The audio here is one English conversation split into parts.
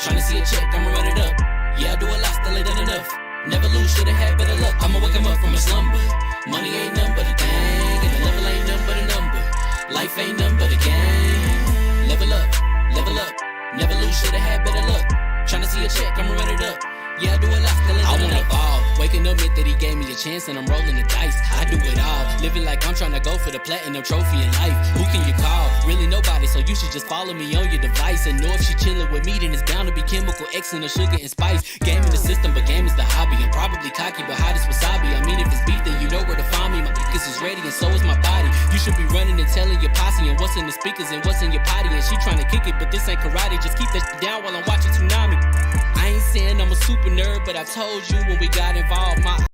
Tryna see a check, I'ma run it up. Yeah, I do a lot, still ain't done enough. Never lose, should've had better luck. I'ma wake him up from a slumber. Money ain't nothing but a thing, and the level ain't nothing but a number. Life ain't nothing but a game. Level up, level up. Never lose, should've had better luck. Tryna see a check, I'ma run it up. Yeah, I do a lot, still ain't done enough. I wanna ball. Waking up meant that he gave me a chance and I'm rolling the dice. I do it all. Living like I'm tryna go for the platinum trophy in life. Who can you call? Really nobody, so you should just follow me on your device. And know if she chillin' with me, then it's bound to be chemical X and the sugar and spice. Game in the system, but game is the hobby. I'm probably cocky, but hot as wasabi. I mean, if it's beef, then you know where to find me. My niggas is ready and so is my body. You should be running and telling your posse and what's in the speakers and what's in your potty. And she tryna kick it, but this ain't karate. Just keep that shit down while I'm watching Tsunami. I ain't saying I'm a super nerd, but I told you when we got involved, my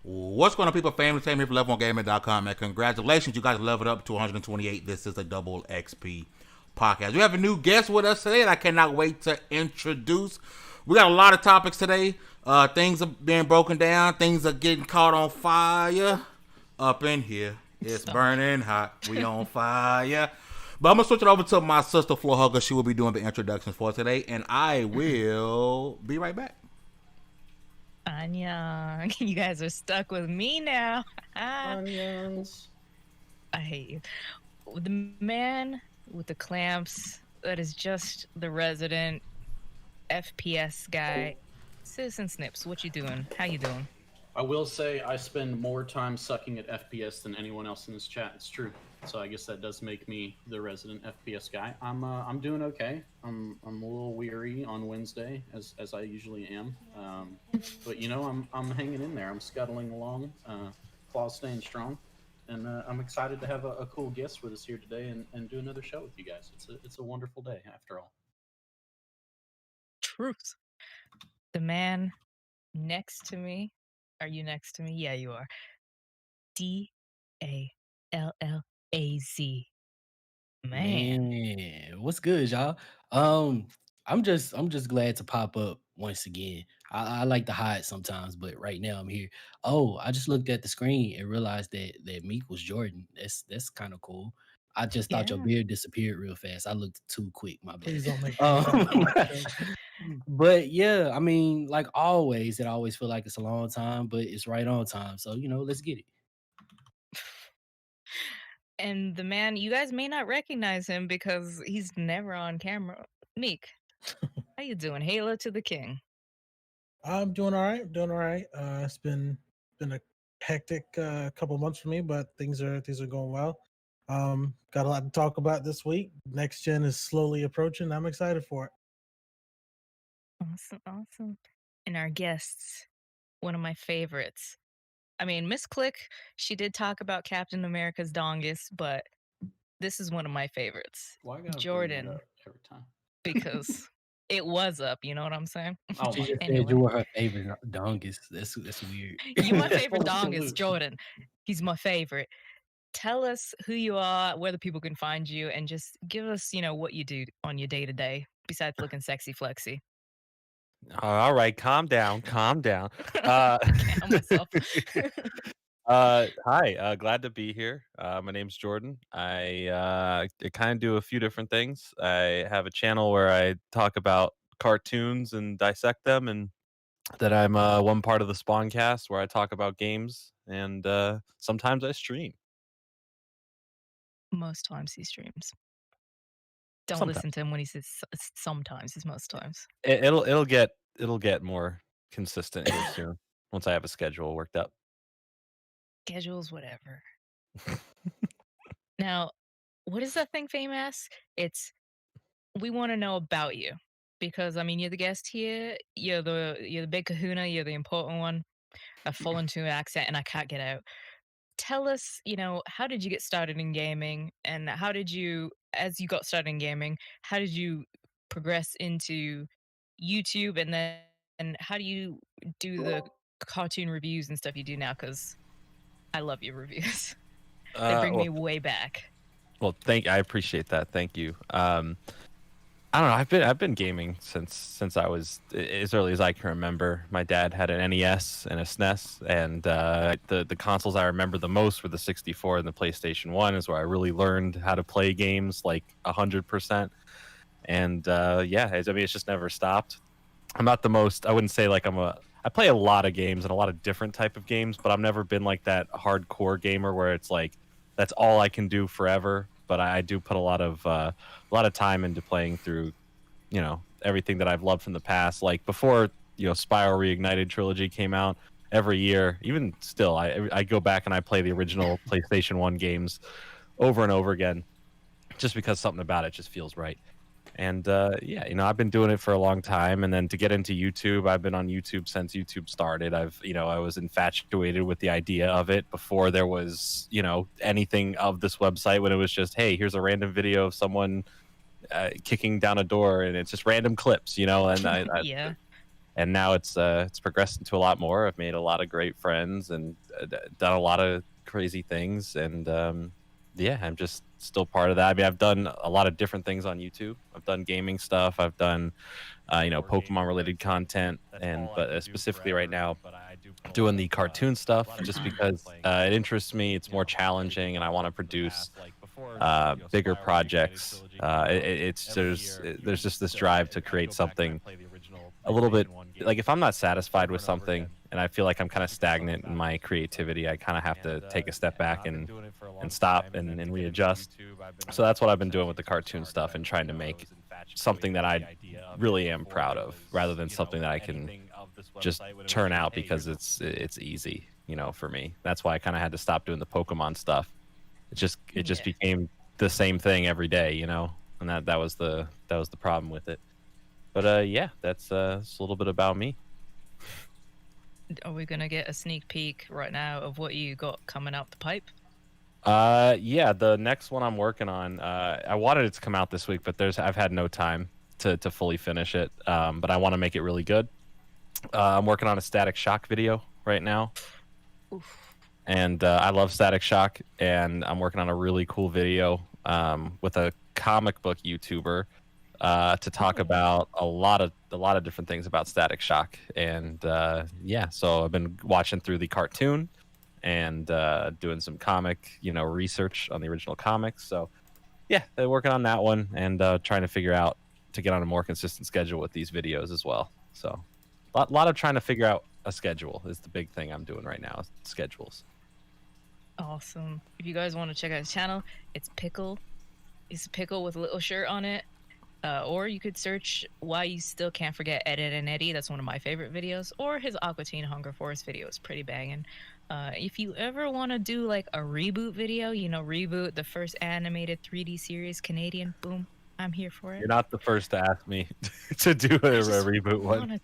What's going on, people? Family, same here for level1gaming.com, and congratulations, you guys leveled up to 128. This is a double XP podcast. We have a new guest with us today, and I cannot wait to introduce. We got a lot of topics today. Things are being broken down. Things are getting caught on fire up in here. It's burning hot. We on fire. But I'm gonna switch it over to my sister, Floor Hugger. She will be doing the introductions for today, and I will be right back. Anya, you guys are stuck with me now. Onions. I hate you. The man with the clamps that is just the resident FPS guy. Citizen Snips, what you doing? How you doing? I will say I spend more time sucking at FPS than anyone else in this chat. It's true. So I guess that does make me the resident FPS guy. I'm doing okay. I'm a little weary on Wednesday as I usually am. But you know I'm hanging in there. I'm scuttling along. Claws staying strong, and I'm excited to have a cool guest with us here today and do another show with you guys. It's a wonderful day after all. Truth. The man next to me. Are you next to me? Yeah, you are. DALLAZ. Man. What's good, y'all? I'm just glad to pop up once again. I like to hide sometimes, but right now I'm here. Oh, I just looked at the screen and realized that Meek was Jordan. That's kind of cool. I just thought your Yeah. beard disappeared real fast. I looked too quick, my bad. Please don't make Um, but yeah, I mean, like always, it always feel like it's a long time, but it's right on time. So let's get it. And the man, you guys may not recognize him because he's never on camera. Meek, how you doing? Halo to the king. I'm doing all right. Doing all right. It's been a hectic couple months for me, but things are going well. Got a lot to talk about this week. Next gen is slowly approaching. I'm excited for it. Awesome. And our guests, one of my favorites. I mean, Miss Click, she did talk about Captain America's dongus, but this is one of my favorites. Why gotta bring that Jordan, up every time? because it was up. You know what I'm saying? Oh She my just Anyway. said you were her favorite dongus. That's weird. You my favorite dongus, Absolutely. Jordan. He's my favorite. Tell us who you are, where the people can find you, and just give us, what you do on your day to day besides looking sexy flexy. All right, calm down, calm down. Can't help myself. Hi, glad to be here. My name's Jordan. I kind of do a few different things. I have a channel where I talk about cartoons and dissect them, and then I'm one part of the Spawncast where I talk about games, and sometimes I stream. Most times he streams. Don't Sometimes. listen to him when he says sometimes. It's most times. It'll get more consistent here soon once I have a schedule worked out. Schedules, whatever. Now, what is that thing famous? It's we want to know about you because I mean you're the guest here. You're the big Kahuna. You're the important one. I fall into an accent and I can't get out. Tell us, how did you get started in gaming, and how did you, as you got started in gaming, how did you progress into YouTube, and then how do you do the cartoon reviews and stuff you do now? Because I love your reviews. They bring me way back. Well, I appreciate that. Thank you. I don't know. I've been gaming since I was as early as I can remember. My dad had an NES and a SNES, and the consoles I remember the most were the 64 and the PlayStation 1. Is where I really learned how to play games like 100%. And it's just never stopped. I'm not the most. I wouldn't say like I play a lot of games and a lot of different type of games, but I've never been like that hardcore gamer where it's like that's all I can do forever. But I do put a lot of time into playing through, everything that I've loved from the past. Like before, Spyro Reignited trilogy came out, every year, even still, I go back and I play the original PlayStation 1 games over and over again, just because something about it just feels right. And I've been doing it for a long time. And then to get into YouTube, I've been on YouTube since YouTube started. I was infatuated with the idea of it before there was, anything of this website, when it was just, hey, here's a random video of someone kicking down a door, and it's just random clips, and Yeah. and now it's progressed into a lot more. I've made a lot of great friends and done a lot of crazy things, and yeah, I'm just still part of that. I mean, I've done a lot of different things on YouTube. I've done gaming stuff. I've done Pokemon related content, but specifically right now doing the cartoon stuff just because it interests me. It's more challenging, and I want to produce bigger projects. There's just this drive to create something a little bit like, if I'm not satisfied with something and I feel like I'm kind of stagnant in my creativity, I kind of have to take a step back and stop and readjust. So that's what I've been doing with the cartoon stuff and trying to make something that I really am proud of, rather than something that I can just turn out because it's easy, for me. That's why I kind of had to stop doing the Pokemon stuff. It just became the same thing every day, and that was the problem with it. But yeah, that's a little bit about me. Are we gonna get a sneak peek right now of what you got coming out the pipe? Yeah, the next one I'm working on, I wanted it to come out this week, but I've had no time to fully finish it. But I want to make it really good. I'm working on a Static Shock video right now. Oof. And I love Static Shock, and I'm working on a really cool video with a comic book YouTuber to talk about a lot of different things about Static Shock. And yeah, so I've been watching through the cartoon and doing some comic, research on the original comics. So yeah, they're working on that one and trying to figure out to get on a more consistent schedule with these videos as well. So a lot of trying to figure out a schedule is the big thing I'm doing right now, schedules. Awesome. If you guys want to check out his channel, it's Pickle. It's Pickle with a little shirt on it. Or you could search Why You Still Can't Forget Edit and Eddie. That's one of my favorite videos. Or his Aqua Teen Hunger Force video is pretty banging. If you ever want to do like a reboot video, reboot the first animated 3D series, Canadian, boom, I'm here for it. You're not the first to ask me to do a reboot one.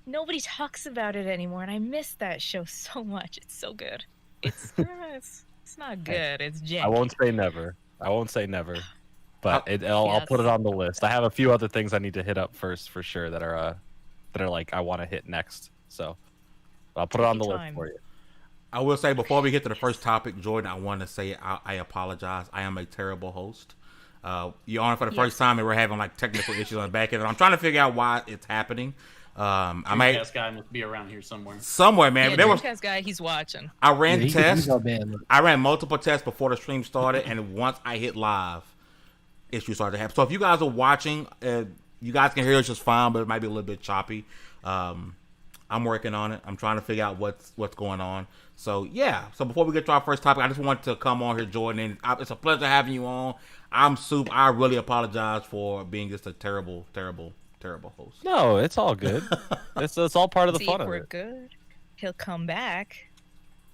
Nobody talks about it anymore, and I miss that show so much. It's so good. It's not good. It's janky. I won't say never. But I'll put it on the list. I have a few other things I need to hit up first for sure that are like I want to hit next. So I'll put it on the list for you. I will say before we get to the first topic, Jordan, I want to say I apologize. I am a terrible host. You're on for the first time, and we're having like technical issues on the back end. I'm trying to figure out why it's happening. Dreamcast guy must be around here somewhere. Somewhere, man. Yeah, Dreamcast guy, he's watching. I ran tests. I ran multiple tests before the stream started, and once I hit live, issues started to happen. So if you guys are watching, you guys can hear us just fine, but it might be a little bit choppy. I'm working on it. I'm trying to figure out what's going on. So yeah. So before we get to our first topic, I just wanted to come on here, Jordan. And it's a pleasure having you on. I really apologize for being just a terrible host. No, it's all good. it's all part of the fun of it. If we're good, he'll come back.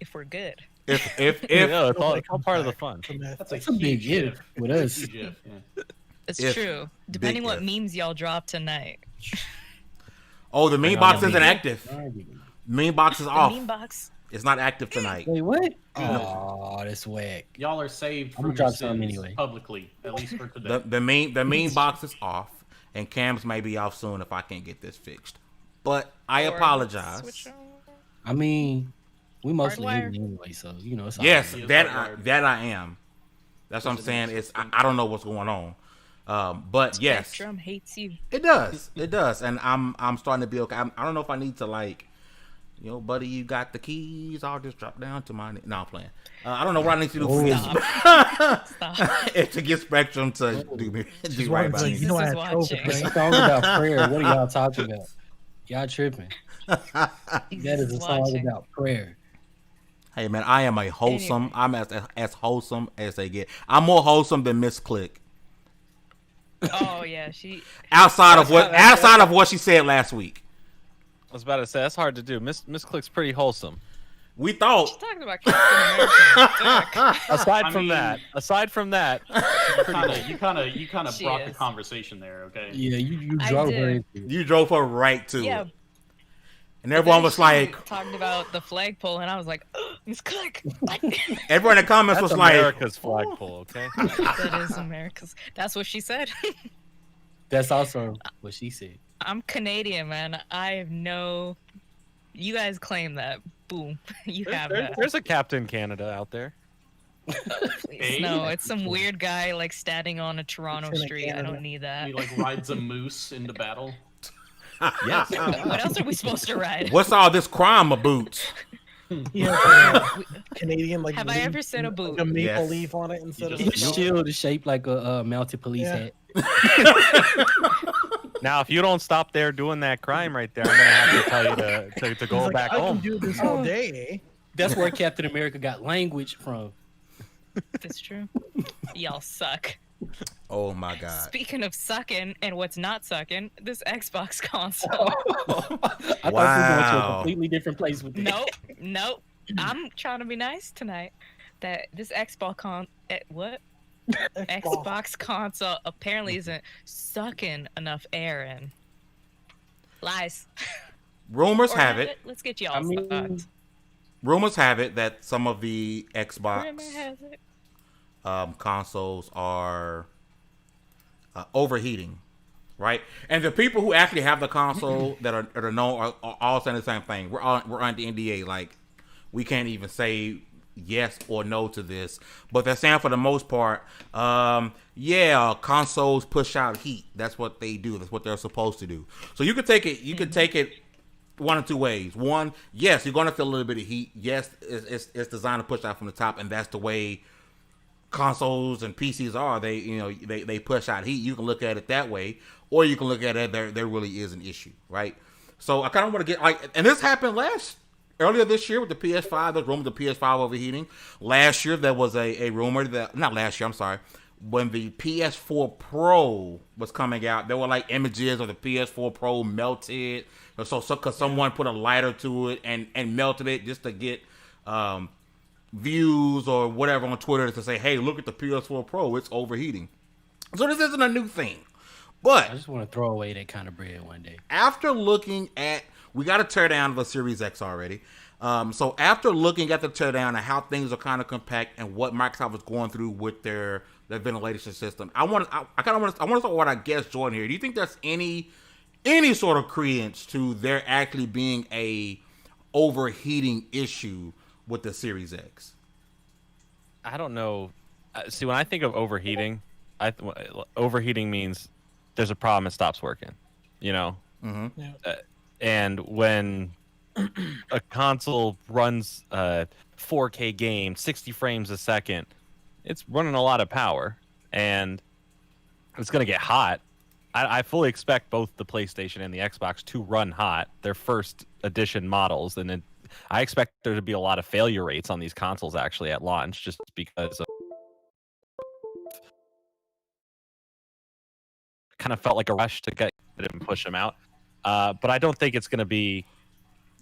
If we're good. If no, it's all part of the fun. That's a big if with us. It's true. Depending what memes y'all drop tonight. Oh, the meme box isn't active. Meme box is off. Meme box. It's not active tonight. Wait, what? Oh, that's whack. Y'all are saved from your sins publicly, at least for today. The meme box is off, and cams may be off soon if I can't get this fixed. But I apologize. I mean, we mostly hear it anyway, so it's all yes, right. that I am. That's what I'm saying. It's I don't know what's going on. But yes, Spectrum hates you. It does, and I'm starting to be okay. I don't know if I need to buddy, you got the keys. I'll just drop down to my. No, I'm playing. I don't know what I need to do Stop. To get Spectrum to do right by me. You know what I told you. Song about prayer. What are y'all talking about? Y'all tripping? That is a song about prayer. Hey man, I am a wholesome. Anyway. I'm as wholesome as they get. I'm more wholesome than Miss Click. Oh yeah, she. Outside of what she said last week. I was about to say that's hard to do. Miss Click's pretty wholesome. We thought. She's talking about Captain America. Aside from that, you kind of brought the conversation there. Okay. Yeah, you drove her. You drove her right to it. And everyone was like talking about the flagpole, and I was like, oh, Miss Click. Everyone in the comments was like, America's flagpole, okay? That is America's. That's what she said. That's also what she said. I'm Canadian, man. I have no. You guys claim that. Boom. You have that. There's a Captain Canada out there. Please, Hey? no, it's some weird guy like standing on a Toronto Lieutenant street. I Canada. don't need that. He like rides a moose into battle. Yes. What else are we supposed to ride? What's all this crime of boots? Yeah, Canadian like. Have I ever said a like boot? a maple Yes. leaf on it instead of. just- His shield is shaped like a mounted police Yeah. hat. Now, if you don't stop there doing that crime right there, I'm gonna have to tell you to He's go like, back I home. can do this all day. That's where Captain America got language from. That's true. Y'all suck. Oh my god. Speaking of sucking and what's not sucking, this Xbox console. I thought we were going to a completely different place with this. Nope. I'm trying to be nice tonight. That this Xbox console apparently isn't sucking enough air in. Lies. Rumors Or have it. Let's get you I all mean, sucked. Rumors have it that some of the Xbox Rumor has it. consoles are overheating, right? And the people who actually have the console that are known are all saying the same thing. We're on the NDA, like we can't even say yes or no to this, but they're saying for the most part, yeah, consoles push out heat. That's what they do. That's what they're supposed to do. So you could take it. You could take it one of two ways. One, yes, you're going to feel a little bit of heat. Yes, it's designed to push out from the top, and that's the way consoles and PCs are. They push out heat. You can look at it that way, or you can look at it there really is an issue, right? So I kind of want to get like, and this happened earlier this year with the PS5. There's rumors of the PS5 overheating. Last year there was a rumor that, not last year, I'm sorry, when the PS4 Pro was coming out, there were like images of the PS4 Pro melted, so because someone put a lighter to it and melted it just to get views or whatever on Twitter to say, hey, look at the PS4 Pro, it's overheating. So this isn't a new thing. But I just want to throw away that kind of bread one day. after looking at, we got to tear down the Series X already. So after looking at the teardown and how things are kind of compact and what Microsoft is going through with their ventilation system, I want to start with what I guess, Jordan, here. Do you think there's any sort of credence to there actually being a overheating issue with the Series X? I don't know. See, when I think of overheating, overheating means there's a problem, it stops working. You know, and when a console runs a 4K game, 60 frames a second, it's running a lot of power, and it's going to get hot. I fully expect both the PlayStation and the Xbox to run hot. They're first edition models, and I expect there to be a lot of failure rates on these consoles actually at launch, just because of, kind of felt like a rush to get it and push them out. But I don't think it's going to be,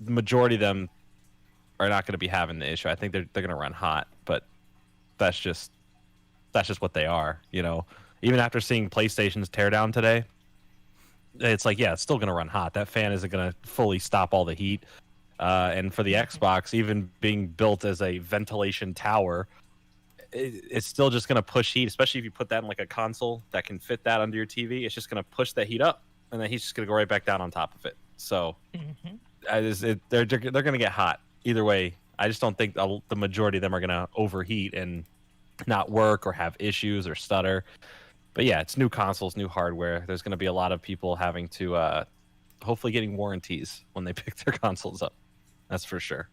the majority of them are not going to be having the issue. I think they're going to run hot, but that's just what they are, you know. Even after seeing PlayStation's teardown today, it's like, yeah, it's still going to run hot. That fan isn't going to fully stop all the heat. And for the Xbox, even being built as a ventilation tower, it's still just going to push heat, especially if you put that in like a console that can fit that under your TV. It's just going to push that heat up, and then he's just going to go right back down on top of it. So they're going to get hot either way. I just don't think the majority of them are going to overheat and not work or have issues or stutter. But yeah, it's new consoles, new hardware. There's going to be a lot of people having to hopefully getting warranties when they pick their consoles up. That's for sure.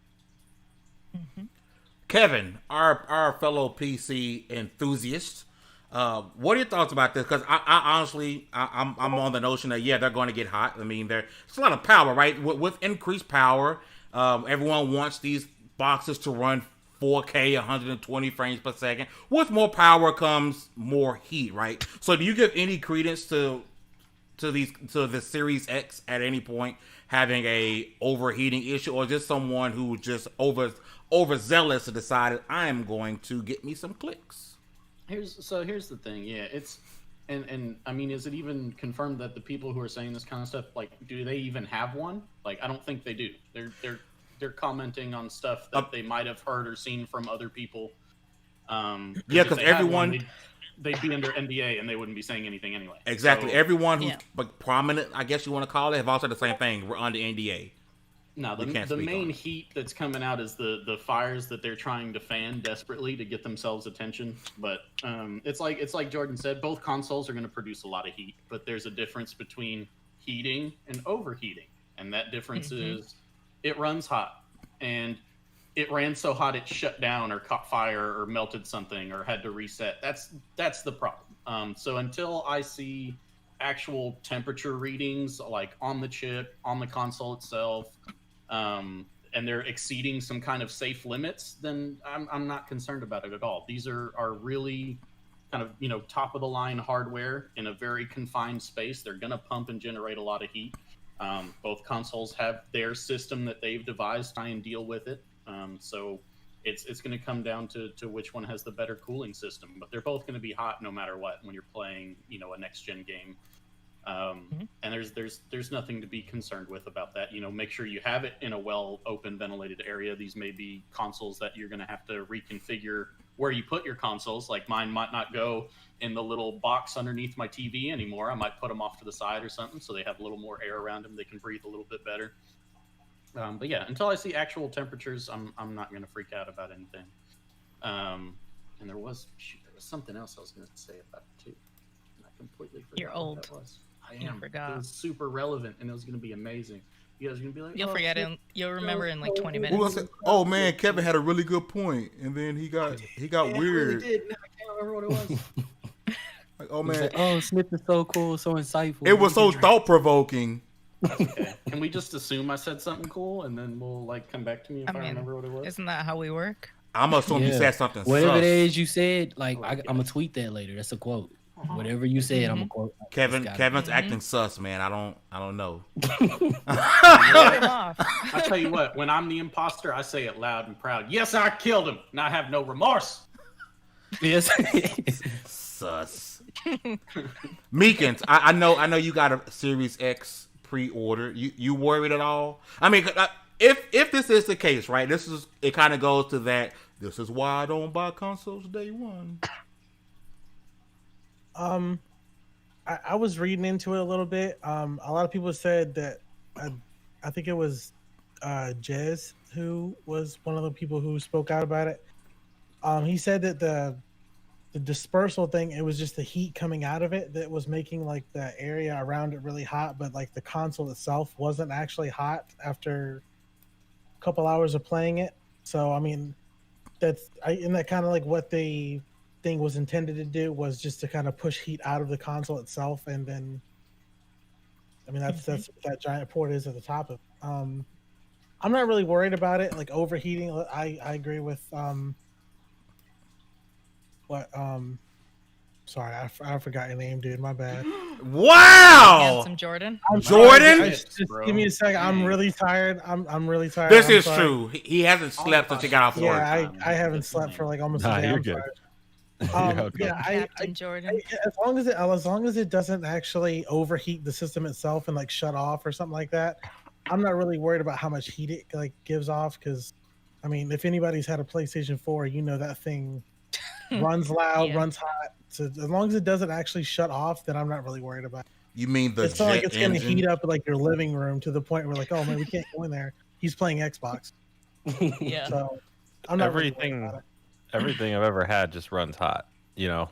Kevin, our fellow PC enthusiast, what are your thoughts about this? Because I honestly, I'm on the notion that, yeah, they're going to get hot. I mean, it's a lot of power, right? With increased power, everyone wants these boxes to run 4K, 120 frames per second. With more power comes more heat, right? So do you give any credence to the Series X at any point having a overheating issue, or just someone who just overzealous and decided, I am going to get me some clicks? Here's the thing. Yeah, it's and I mean, is it even confirmed that the people who are saying this kind of stuff, like, do they even have one? Like, I don't think they do. They're commenting on stuff that they might have heard or seen from other people. Yeah, because everyone they'd be under NDA and they wouldn't be saying anything anyway. Exactly. So, Everyone who's Yeah. like prominent, I guess you want to call it, have all said the same thing. We're under NDA. no, We can't the speak on main it. heat that's coming out is the fires that they're trying to fan desperately to get themselves attention. But it's like Jordan said, both consoles are going to produce a lot of heat, but there's a difference between heating and overheating, and that difference is it runs hot, and it ran so hot it shut down or caught fire or melted something or had to reset. That's the problem. So until I see actual temperature readings like on the chip, on the console itself, and they're exceeding some kind of safe limits, then I'm not concerned about it at all. These are really kind of top of the line hardware in a very confined space. They're going to pump and generate a lot of heat. Both consoles have their system that they've devised to try and deal with it. So it's going to come down to which one has the better cooling system. But they're both going to be hot no matter what when you're playing a next gen game. And there's nothing to be concerned with about that. Make sure you have it in a well open ventilated area. These may be consoles that you're going to have to reconfigure where you put your consoles. Like mine might not go in the little box underneath my TV anymore. I might put them off to the side or something so they have a little more air around them. They can breathe a little bit better. But yeah, until I see actual temperatures, I'm not going to freak out about anything. And there was something else I was going to say about it too. And I completely forgot. You're what old. that was. I You am. forgot. It was super relevant, and it was going to be amazing. You guys are going to be like, You'll "Oh, forget shit." it. You'll remember in like 20 Who minutes. gonna say, oh man, Kevin had a really good point, and then he got Yeah, I really weird. did. I can't remember what it was. Like, oh He's man, like, oh, Smith is so cool, so insightful. it was so thought provoking. Okay. Can we just assume I said something cool, and then we'll come back to me if I I mean, remember what it was? Isn't that how we work? I'm assuming you Yeah. said something. Whatever sus. it is you said, like Oh, I'm yes. gonna tweet that later. That's a quote. Whatever you said, I'm gonna quote. Kevin, It's gotta Kevin's acting sus, man. I don't know. Throw him off. I tell you what, when I'm the imposter, I say it loud and proud. Yes, I killed him, and I have no remorse. be. Yes. Sus. Meekins, I know you got a Series X pre-order. You worried at all? I mean, if this is the case, right? It kind of goes to that. This is why I don't buy consoles day one. I was reading into it a little bit. A lot of people said that I think it was Jez who was one of the people who spoke out about it. He said that the dispersal thing, it was just the heat coming out of it that was making like the area around it really hot, but like the console itself wasn't actually hot after a couple hours of playing it. So I mean, isn't that kind of like what the thing was intended to do, was just to kind of push heat out of the console itself, and then I mean that's what that giant port is at the top of it. I'm not really worried about it like overheating. I agree with sorry, I forgot your name, dude, my bad. Wow, Handsome Jordan. I'm Jordan? sorry, just give me a second. I'm really tired. I'm really tired. this I'm is sorry. true. He hasn't slept since he got off work. Yeah, I haven't slept for like almost Nah, a day. you're I'm good. sorry. You're okay. Yeah, Captain Jordan. as long as it doesn't actually overheat the system itself and like shut off or something like that, I'm not really worried about how much heat it like gives off. Because I mean, if anybody's had a PlayStation 4, you know that thing runs loud, Yeah. runs hot. So as long as it doesn't actually shut off, then I'm not really worried about it. You mean the It's not like jet it's going to engine? heat up like your living room to the point where like, oh man, we can't go in there. He's playing Xbox. Yeah. So I'm not really worried Everything, about it. everything I've ever had just runs hot.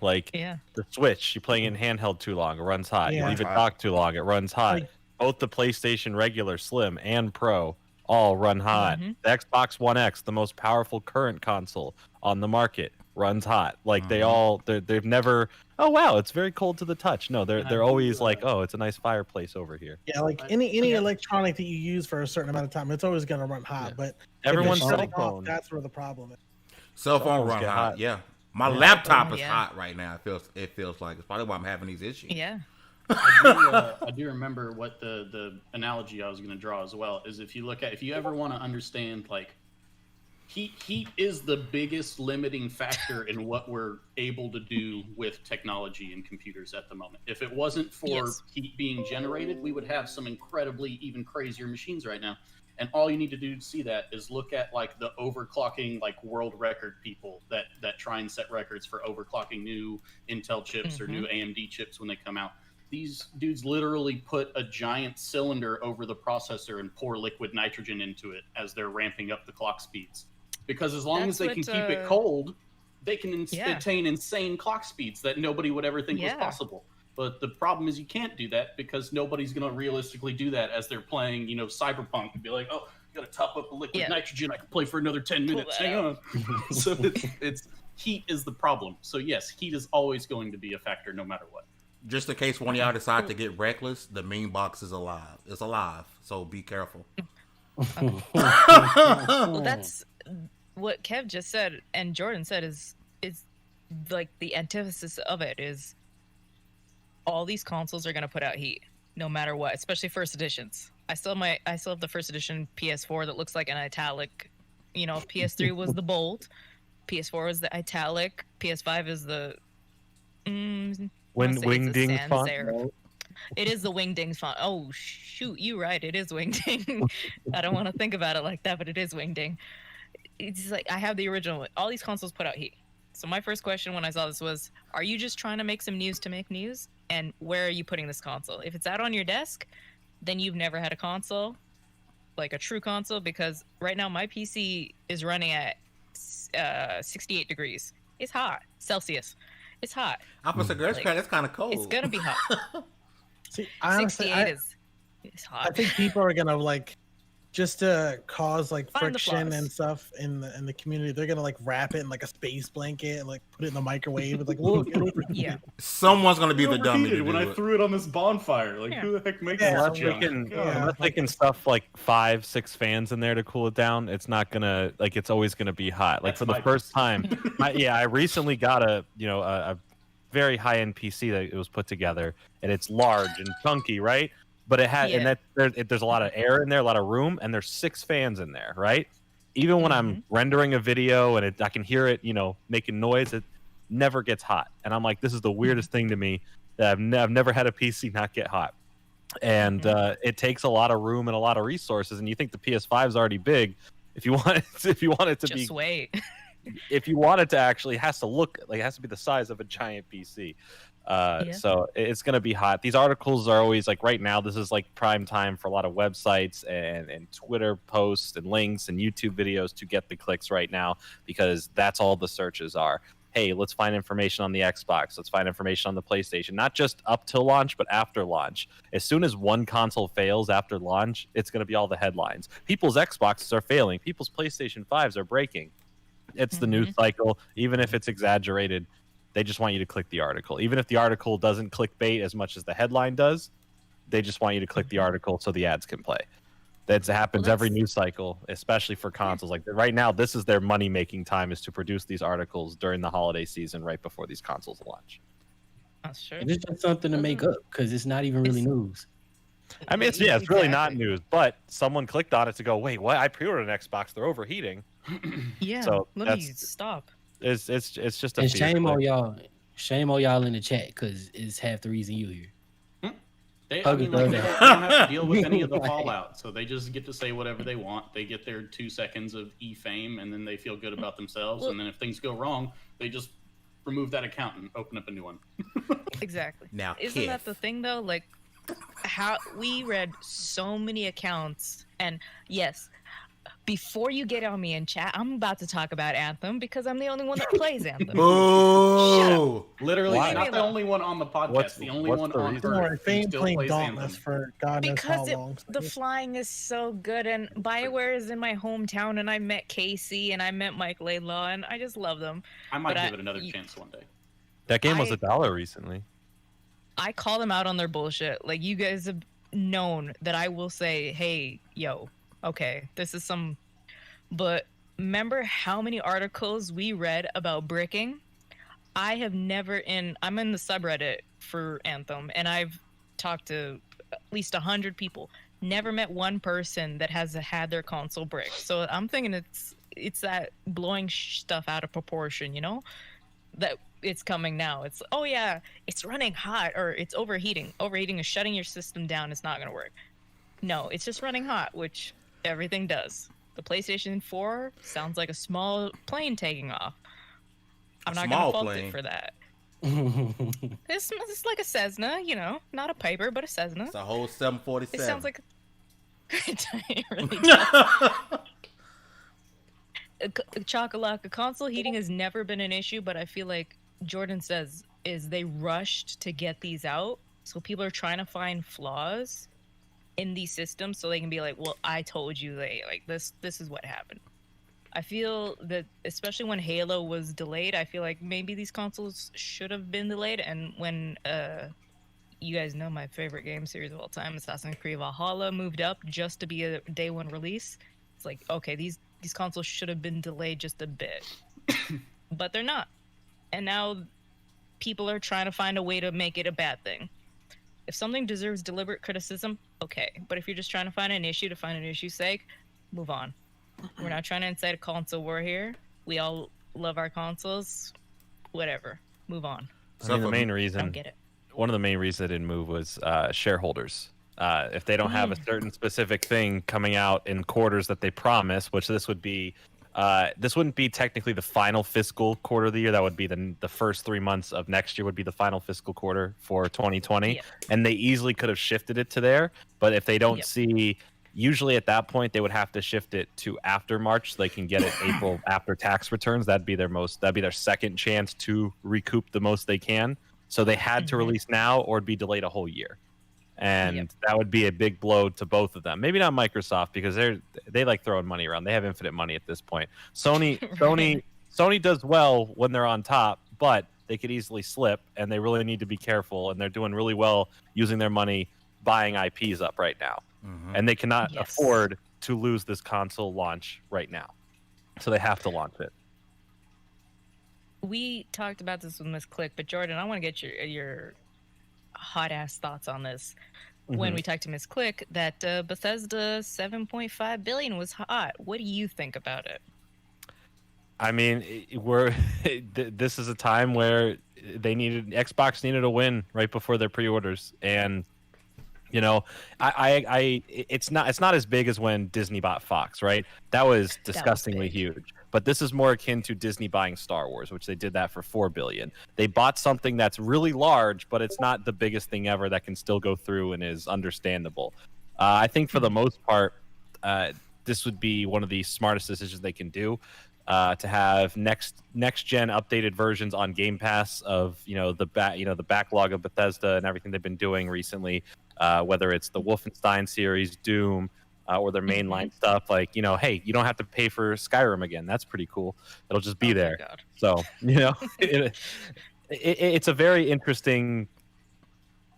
Like Yeah. the Switch, you playing in handheld too long, it runs hot. Yeah. You leave it Hot. docked too long, it runs hot. Like- Both the PlayStation regular, Slim, and Pro all run hot. The Xbox One X, the most powerful current console on the market, runs hot. Like they've never. Oh wow, it's very cold to the touch. No, they're always like, oh, it's a nice fireplace over here. Yeah, like any electronic that you use for a certain amount of time, it's always going to run hot. But if Everyone's it's cell shutting off, phone. that's where the problem is. Cell phone phones run get hot. hot. Yeah, my laptop is Yeah. hot right now. It feels like it's probably why I'm having these issues. Yeah. I do remember what the analogy I was going to draw as well is if you ever want to understand like heat is the biggest limiting factor in what we're able to do with technology and computers at the moment. If it wasn't for Yes. heat being generated, we would have some incredibly even crazier machines right now. And all you need to do to see that is look at like the overclocking like world record people that try and set records for overclocking new Intel chips or new AMD chips when they come out. These dudes literally put a giant cylinder over the processor and pour liquid nitrogen into it as they're ramping up the clock speeds. Because as long as they can keep it cold, they can attain insane clock speeds that nobody would ever think was possible. But the problem is you can't do that because nobody's going to realistically do that as they're playing, you know, Cyberpunk and be like, oh, you got to top up the liquid nitrogen. I can play for another 10 minutes. Hang on. So it's heat is the problem. So yes, heat is always going to be a factor no matter what. Just in case one of y'all decide to get reckless, the meme box is alive. It's alive, so be careful. Well, that's what Kev just said and Jordan said is like the antithesis of it is all these consoles are going to put out heat no matter what, especially first editions. I still have the first edition PS4 that looks like an italic. You know, PS3 was the bold, PS4 is the italic, PS5 is the Wingding font. It is the Wingding font. Oh shoot, you right. It is Wingding. I don't want to think about it like that, but it is Wingding. It's like I have the original. All these consoles put out heat. So my first question when I saw this was, are you just trying to make some news to make news? And where are you putting this console? If it's out on your desk, then you've never had a console, like a true console, because right now my PC is running at 68 degrees. It's hot. Celsius. It's hot. Opposite girls, that's kind of cold. It's gonna be hot. See, honestly, 68 is hot. I think people are gonna like just to cause like Find the friction flaws. and stuff in the community. They're gonna like wrap it in like a space blanket and like put it in the microwave. It's like, look, it overheated. Yeah. Someone's gonna be the dummy to do when I it. threw it on this bonfire. Like, who the heck makes Yeah, that Unless they junk? can, Yeah. unless they can stuff like 5-6 fans in there to cool it down, it's not gonna like it's always gonna be hot. Like That's for the my first time, I recently got a very high end PC that it was put together, and it's large and chunky, right? But it had and there's a lot of air in there, a lot of room, and there's 6 fans in there, right? Even when I'm rendering a video and I can hear it, making noise, it never gets hot. And I'm like, this is the weirdest thing to me that I've never had a PC not get hot. And it takes a lot of room and a lot of resources. And you think the PS5 is already big. If you want it to Just wait. if you want it to actually, it has to be the size of a giant PC. So it's going to be hot. These articles are always like right now, this is like prime time for a lot of websites and Twitter posts and links and YouTube videos to get the clicks right now, because that's all the searches are. Hey, let's find information on the Xbox. Let's find information on the PlayStation, not just up till launch, but after launch. As soon as one console fails after launch, it's going to be all the headlines. People's Xboxes are failing. People's PlayStation 5s are breaking. It's the news cycle, even if it's exaggerated. They just want you to click the article. Even if the article doesn't clickbait as much as the headline does, they just want you to click the article so the ads can play. That happens every news cycle, especially for consoles. Like right now, this is their money-making time, is to produce these articles during the holiday season right before these consoles launch. That's true. And it's just something to make up because it's not even really news. I mean, it's really not news, but someone clicked on it to go, wait, what? I pre-ordered an Xbox. They're overheating. Yeah. So let me stop. It's just a And fear shame on click. y'all. Shame on y'all in the chat because it's half the reason you here. They Hug don't brother. have to deal with any of the fallout, so they just get to say whatever they want. They get their 2 seconds of e-fame, and then they feel good about themselves. And then if things go wrong, they just remove that account and open up a new one. Exactly. Now, Isn't that the thing though? Like, how we read so many accounts, and yes, before you get on me in chat, I'm about to talk about Anthem because I'm the only one that plays Anthem. Boo! Literally, Why? not the only one on the podcast. What's- the only what's one the on reason? Don't worry, Earth who Fame still playing plays Dauntless Anthem. for God knows how Because long. the flying is so good, and BioWare is in my hometown, and I met Casey and I met Mike Laidlaw, and I just love them. I might but give it another chance one day. That game was I- $1 recently. I call them out on their bullshit. Like, you guys have known that I will say, hey, yo, okay, this is some. But remember how many articles we read about bricking? I have never I'm in the subreddit for Anthem, and I've talked to at least 100 people. Never met one person that has had their console bricked. So I'm thinking it's that blowing stuff out of proportion, that it's coming now. It's, oh yeah, it's running hot, or it's overheating. Overheating is shutting your system down. It's not going to work. No, it's just running hot, which Everything does. The PlayStation 4 sounds like a small plane taking off. I'm not gonna small fault plane. it for that. It's like a Cessna, you know, not a Piper, but a Cessna. It's a whole 747. It sounds like it really does. Chocolate console heating has never been an issue, but I feel like Jordan says is they rushed to get these out, so people are trying to find flaws in these systems so they can be like, well, I told you this is what happened. I feel that especially when Halo was delayed, I feel like maybe these consoles should have been delayed. And when you guys know my favorite game series of all time, Assassin's Creed Valhalla, moved up just to be a day one release, it's like, okay, these consoles should have been delayed just a bit. But they're not. And now people are trying to find a way to make it a bad thing. If something deserves deliberate criticism, okay. But if you're just trying to find an issue to find an issue's sake, move on. We're not trying to incite a console war here. We all love our consoles. Whatever. Move on. I mean, the main I reason, don't get it. one of the main reasons I didn't move was shareholders. If they don't have a certain specific thing coming out in quarters that they promise, which this would be, this wouldn't be technically the final fiscal quarter of the year. That would be the first 3 months of next year would be the final fiscal quarter for 2020. Yep. And they easily could have shifted it to there. But if they don't Yep. see, usually at that point, they would have to shift it to after March so they can get it April after tax returns. That'd be their second chance to recoup the most they can. So they had to release now or it'd be delayed a whole year. And that would be a big blow to both of them. Maybe not Microsoft because they like throwing money around. They have infinite money at this point. Sony does well when they're on top, but they could easily slip, and they really need to be careful. And they're doing really well using their money buying IPs up right now, and they cannot afford to lose this console launch right now, so they have to launch it. We talked about this with Miss Click, but Jordan, I want to get your hot ass thoughts on this. When we talked to Miss Click, that Bethesda 7.5 billion was hot. What do you think about it? I mean, this is a time where Xbox needed a win right before their pre-orders, and you know, it's not as big as when Disney bought Fox, right? That was disgustingly huge. But this is more akin to Disney buying Star Wars, which they did that for $4 billion. They bought something that's really large, but it's not the biggest thing ever that can still go through and is understandable. I think for the most part, this would be one of the smartest decisions they can do. To have next gen updated versions on Game Pass of the backlog of Bethesda and everything they've been doing recently, whether it's the Wolfenstein series, Doom, or their mainline stuff. Like, hey, you don't have to pay for Skyrim again. That's pretty cool. It'll just be there. God. So it's a very interesting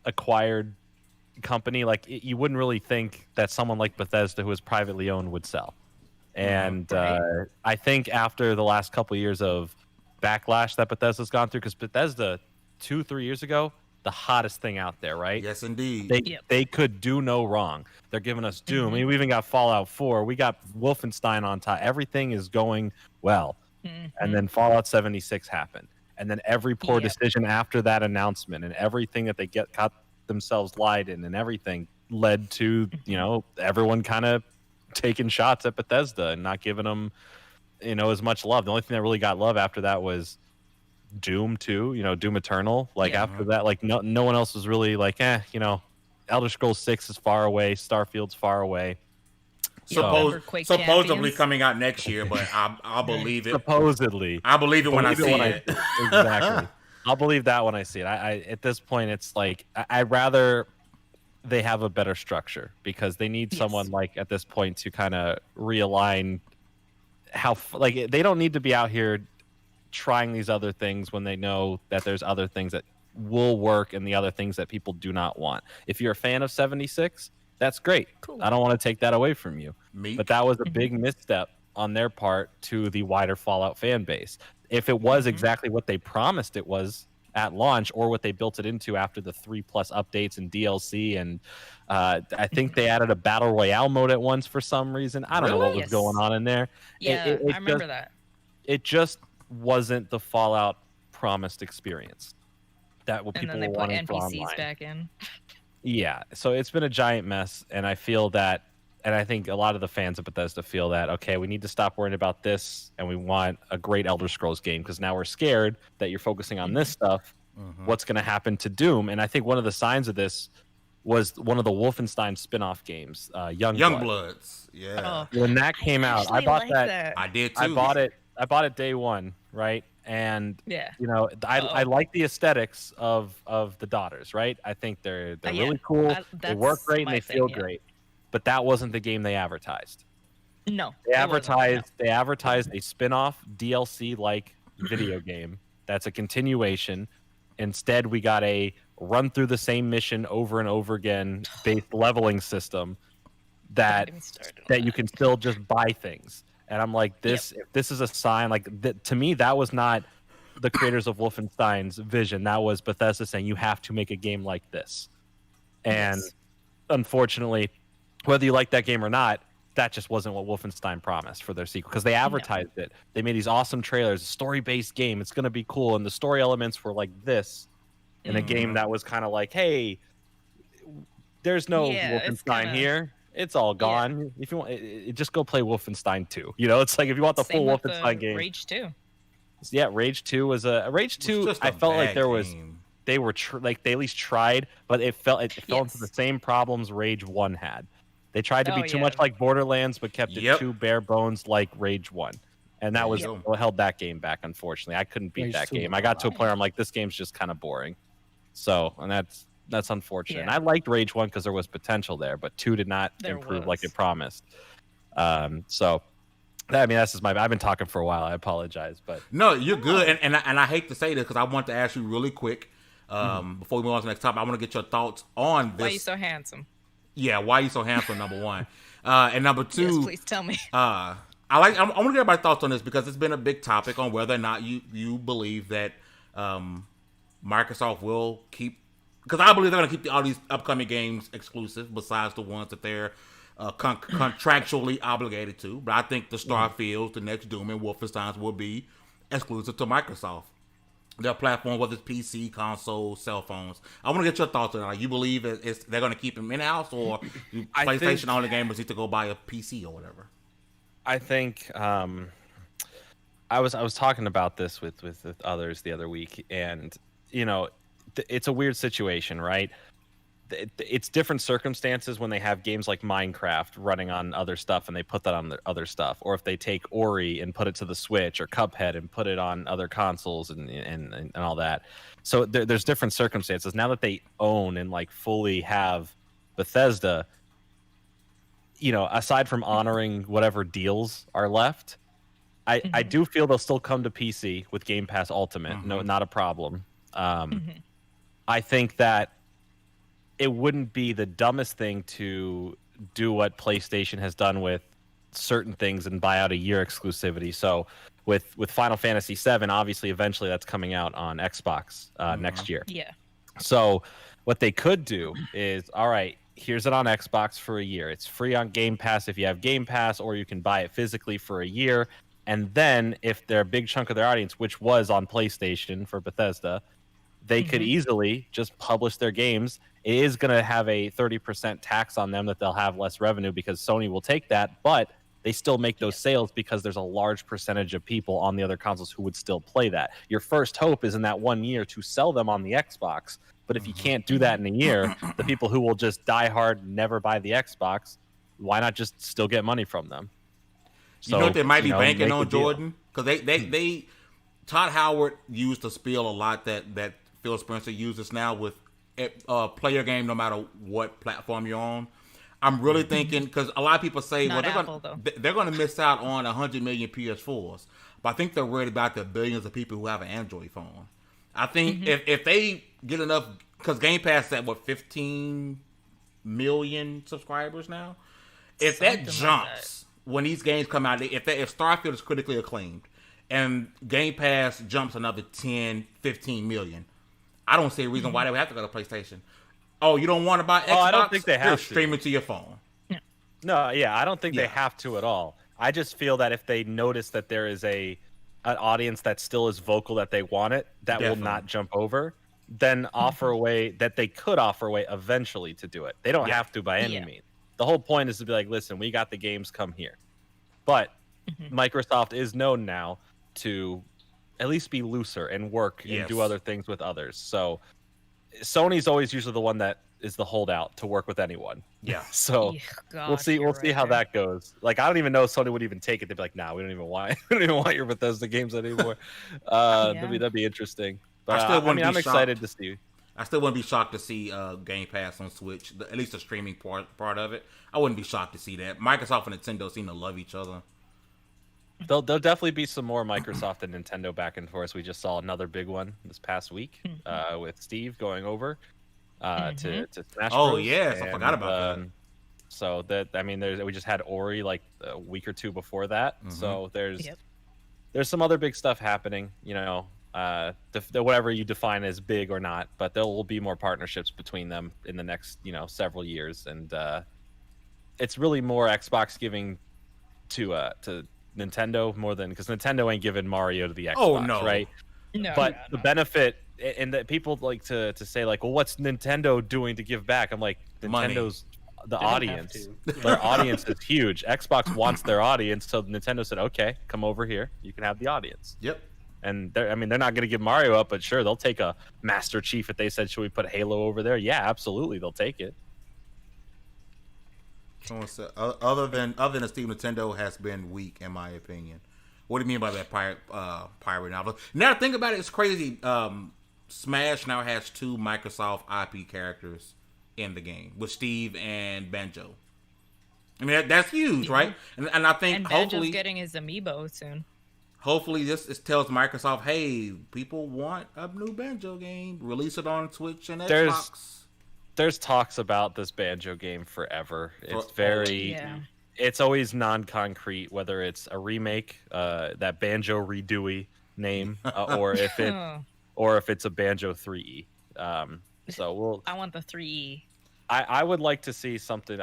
acquired company. Like you wouldn't really think that someone like Bethesda, who is privately owned, would sell. And I think after the last couple of years of backlash that Bethesda's gone through, because Bethesda 2-3 years ago, the hottest thing out there, right? Yes, indeed. They could do no wrong. They're giving us Doom. I mean, we even got Fallout 4. We got Wolfenstein on top. Everything is going well. And then Fallout 76 happened. And then every poor decision after that announcement and everything that they got themselves lied in and everything led to, everyone kind of taking shots at Bethesda and not giving them, as much love. The only thing that really got love after that was Doom 2, Doom Eternal. Like after that, like no one else was really like, Elder Scrolls 6 is far away, Starfield's far away. Supposedly Champions. coming out next year, but I'll believe it. Supposedly, I believe it when I see it. Exactly. I'll believe that when I see it. I at this point, it's like I'd rather they have a better structure because they need someone like at this point to kind of realign they don't need to be out here trying these other things when they know that there's other things that will work and the other things that people do not want. If you're a fan of 76, that's great. Cool. I don't want to take that away from you. But that was a big misstep on their part to the wider Fallout fan base. If it was exactly what they promised it was at launch or what they built it into after the 3+ updates and DLC, and I think they added a battle royale mode at once for some reason. I don't know what was going on in there. Yeah, I remember that. It just wasn't the Fallout promised experience that what people were wanting for online. NPCs back in. Yeah, so it's been a giant mess, and I feel that And I think a lot of the fans of Bethesda feel that, okay, we need to stop worrying about this and we want a great Elder Scrolls game because now we're scared that you're focusing on this stuff. What's going to happen to Doom? And I think one of the signs of this was one of the Wolfenstein spin-off games, Youngbloods. Yeah. Oh, When that came out, I actually bought like that. I did too. I bought it day one, right? And Yeah. you know, I like the aesthetics of the daughters, right? I think they're Yeah. really cool. They work That's great and my they thing, feel yeah. great. But that wasn't the game they advertised. No. They it wasn't, no. advertised a spin-off DLC like video game that's a continuation. Instead, we got a run through the same mission over and over again based leveling system that Don't get me started on you can still just buy things. And I'm like, if this is a sign, like to me, that was not the creators of Wolfenstein's vision. That was Bethesda saying you have to make a game like this. And Yes. unfortunately, whether you like that game or not, that just wasn't what Wolfenstein promised for their sequel because they advertised it. They made these awesome trailers, a story-based game. It's going to be cool. And the story elements were like this in a game that was kind of like, hey, there's no Yeah, it's Wolfenstein kinda- here. It's all gone. If you want, just go play Wolfenstein 2. You know, it's like if you want the Same full with, Wolfenstein game. Rage 2. Yeah, Rage 2 was a Rage 2. I felt like there was they were like they at least tried, but it fell into the same problems Rage 1 had. They tried to be too much like Borderlands, but kept it too bare bones like Rage 1. And that was what held that game back, unfortunately. I couldn't beat Rage that 2 game. was I got to a alright. point where I'm like, this game's just kind of boring. So, and that's unfortunate. And Yeah. I liked Rage 1 because there was potential there, but 2 did not There improve like was. it promised. So, I mean, that's just I've been talking for a while. I apologize, but No, you're good. And I hate to say this because I want to ask you really quick before we move on to the next topic. I want to get your thoughts on this. Why are you so handsome? Yeah, why are you so handsome? Number one, and number two. Yes, please tell me. I want to get everybody's thoughts on this because it's been a big topic on whether or not you believe that Microsoft will keep, because I believe they're going to keep all these upcoming games exclusive besides the ones that they're contractually obligated to. But I think the Starfields, the next Doom, and Wolfensteins will be exclusive to Microsoft. Their platform, whether it's PC, console, cell phones. I want to get your thoughts on it. Like, you believe they're going to keep them in-house, or PlayStation only gamers need to go buy a PC or whatever? I think I was talking about this with others the other week, and you know, it's a weird situation, right? It's different circumstances when they have games like Minecraft running on other stuff and they put that on the other stuff, or if they take Ori and put it to the Switch, or Cuphead and put it on other consoles and all that. So there's different circumstances. Now that they own and like fully have Bethesda, you know, aside from honoring whatever deals are left, I do feel they'll still come to PC with Game Pass Ultimate. No, not a problem. I think that it wouldn't be the dumbest thing to do what PlayStation has done with certain things and buy out a year exclusivity. So with Final Fantasy VII, obviously, eventually that's coming out on Xbox next year. Yeah. So what they could do is, all right, here's it on Xbox for a year. It's free on Game Pass if you have Game Pass, or you can buy it physically for a year. And then if they're a big chunk of their audience, which was on PlayStation for Bethesda, they could easily just publish their games. It is going to have a 30% tax on them that they'll have less revenue because Sony will take that, but they still make those sales because there's a large percentage of people on the other consoles who would still play that. Your first hope is in that 1 year to sell them on the Xbox, but if you can't do that in a year, the people who will just die hard, never buy the Xbox, why not just still get money from them? So, you know what they might be banking make a on, deal. Jordan? Because they Todd Howard used the spiel a lot that Phil Spencer uses now with play your game no matter what platform you're on. I'm really thinking, because a lot of people say, Not well, Apple, they're going to miss out on 100 million PS4s. But I think they're worried about the billions of people who have an Android phone. I think if they get enough, because Game Pass is at, 15 million subscribers now? If that jumps when these games come out, if Starfield is critically acclaimed, and Game Pass jumps another 10, 15 million, I don't see a reason why they would have to go to PlayStation. Oh, you don't want to buy Xbox? I don't think they have to. Stream it to your phone. No, yeah, I don't think they have to at all. I just feel that if they notice that there is an audience that still is vocal that they want it, that will not jump over, then offer a way that they could offer a way eventually to do it. They don't have to by any means. The whole point is to be like, listen, we got the games, come here. But Microsoft is known now to at least be looser and work and do Yes. other things with others. So Sony's always usually the one that is the holdout to work with anyone. Yeah. So Yeah, we'll gosh, see. you're We'll see right how there. that goes. Like, I don't even know if Sony would even take it. They'd be like, "Nah, we don't even want your Bethesda games anymore." That'd be interesting. But still I wouldn't mean, be I'm excited shocked. to see. I still wouldn't be shocked to see Game Pass on Switch, at least the streaming part of it. I wouldn't be shocked to see that. Microsoft and Nintendo seem to love each other. There'll definitely be some more Microsoft and Nintendo back and forth. We just saw another big one this past week with Steve going over to Smash Oh, Bros. yes, I forgot about that. So we just had Ori like a week or two before that. So there's some other big stuff happening. Whatever you define as big or not, but there will be more partnerships between them in the next several years, and it's really more Xbox giving to Nintendo more than, because Nintendo ain't giving Mario to the Xbox, right? No, But no, the no. benefit, and that people like to say like, well, what's Nintendo doing to give back? I'm like, Money. Nintendo the They don't have audience. to. Their audience is huge. Xbox wants their audience, so Nintendo said, "Okay, come over here. You can have the audience." Yep. And they're not going to give Mario up, but sure, they'll take a Master Chief if they said, "Should we put Halo over there?" Yeah, absolutely, they'll take it. Other than Steve, Nintendo has been weak in my opinion. What do you mean by that pirate novel? Now think about it, it's crazy. Smash now has 2 Microsoft IP characters in the game with Steve and Banjo. I mean that's huge, right? And I think And hopefully Banjo's getting his amiibo soon. Hopefully this tells Microsoft, hey, people want a new Banjo game. Release it on Twitch and Xbox. There's talks about this Banjo game forever. It's very it's always non-concrete, whether it's a remake, that Banjo Redooey name, or if it's a Banjo 3E. So I want the 3E. I would like to see something.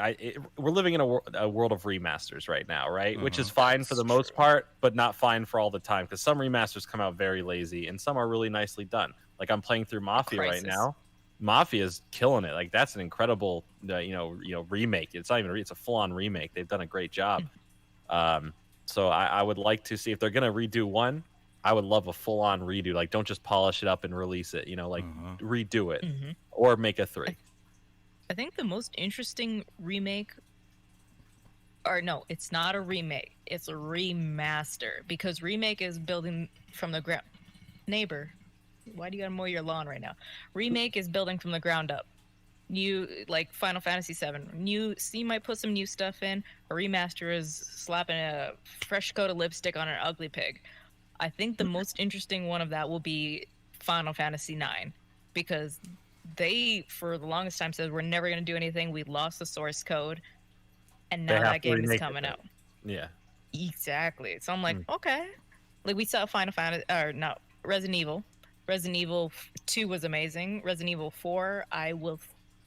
We're living in a world of remasters right now, right? Which is fine for the most part, but not fine for all the time, because some remasters come out very lazy and some are really nicely done. Like, I'm playing through Mafia right now. Mafia is killing it. Like, that's an incredible remake. It's not even it's a full-on remake. They've done a great job. So I would like to see, if they're gonna redo one, I would love a full-on redo. Like, don't just polish it up and release it. Redo it or make a 3. I think the most interesting remake, or no, it's not a remake, it's a remaster, because remake is building from the ground. Neighbor, why do you gotta mow your lawn right now? Remake is building from the ground up. New, like Final Fantasy VII. Steam might put some new stuff in. A remaster is slapping a fresh coat of lipstick on an ugly pig. I think the most interesting one of that will be Final Fantasy IX, because they, for the longest time, said we're never going to do anything. We lost the source code, and now that game is coming out. Yeah, exactly. So I'm like, okay. Like, we saw Resident Evil. Resident Evil 2 was amazing. Resident Evil 4, I will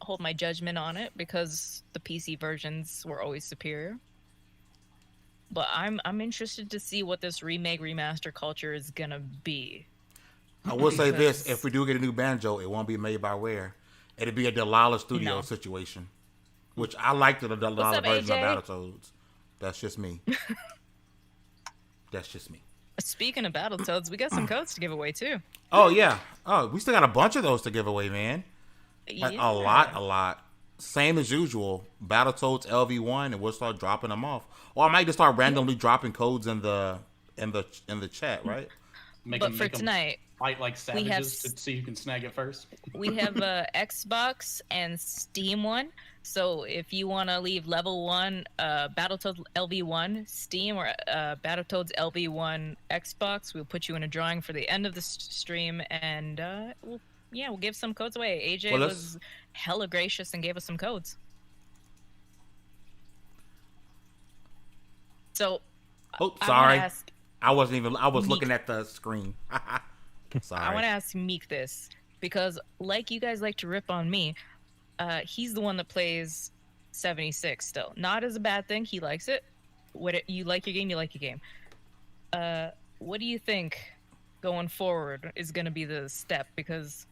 hold my judgment on it because the PC versions were always superior. But I'm interested to see what this remake remaster culture is gonna be. I will say this: if we do get a new Banjo, it won't be made by Rare. It'll be a Delilah Studio situation, which I like the Delilah version of Battletoads. That's just me. That's just me. Speaking of Battletoads, we got some codes to give away too. Oh yeah. Oh, we still got a bunch of those to give away, man. Like, a lot. Same as usual. Battletoads LV1, and we'll start dropping them off. Or I might just start randomly dropping codes in the chat, right? But for tonight, fight like savages to see who can snag it first. We have a Xbox and Steam one. So if you want to leave level 1 Battletoads LV1 Steam, or Battletoads LV1 Xbox, we'll put you in a drawing for the end of the stream, and we'll give some codes away. AJ was hella gracious and gave us some codes. So, sorry. I was looking at the screen. Sorry. I want to ask Meek this, because like you guys like to rip on me, he's the one that plays 76 still. Not as a bad thing. He likes it. You like your game, you like your game. What do you think going forward is going to be the step? Because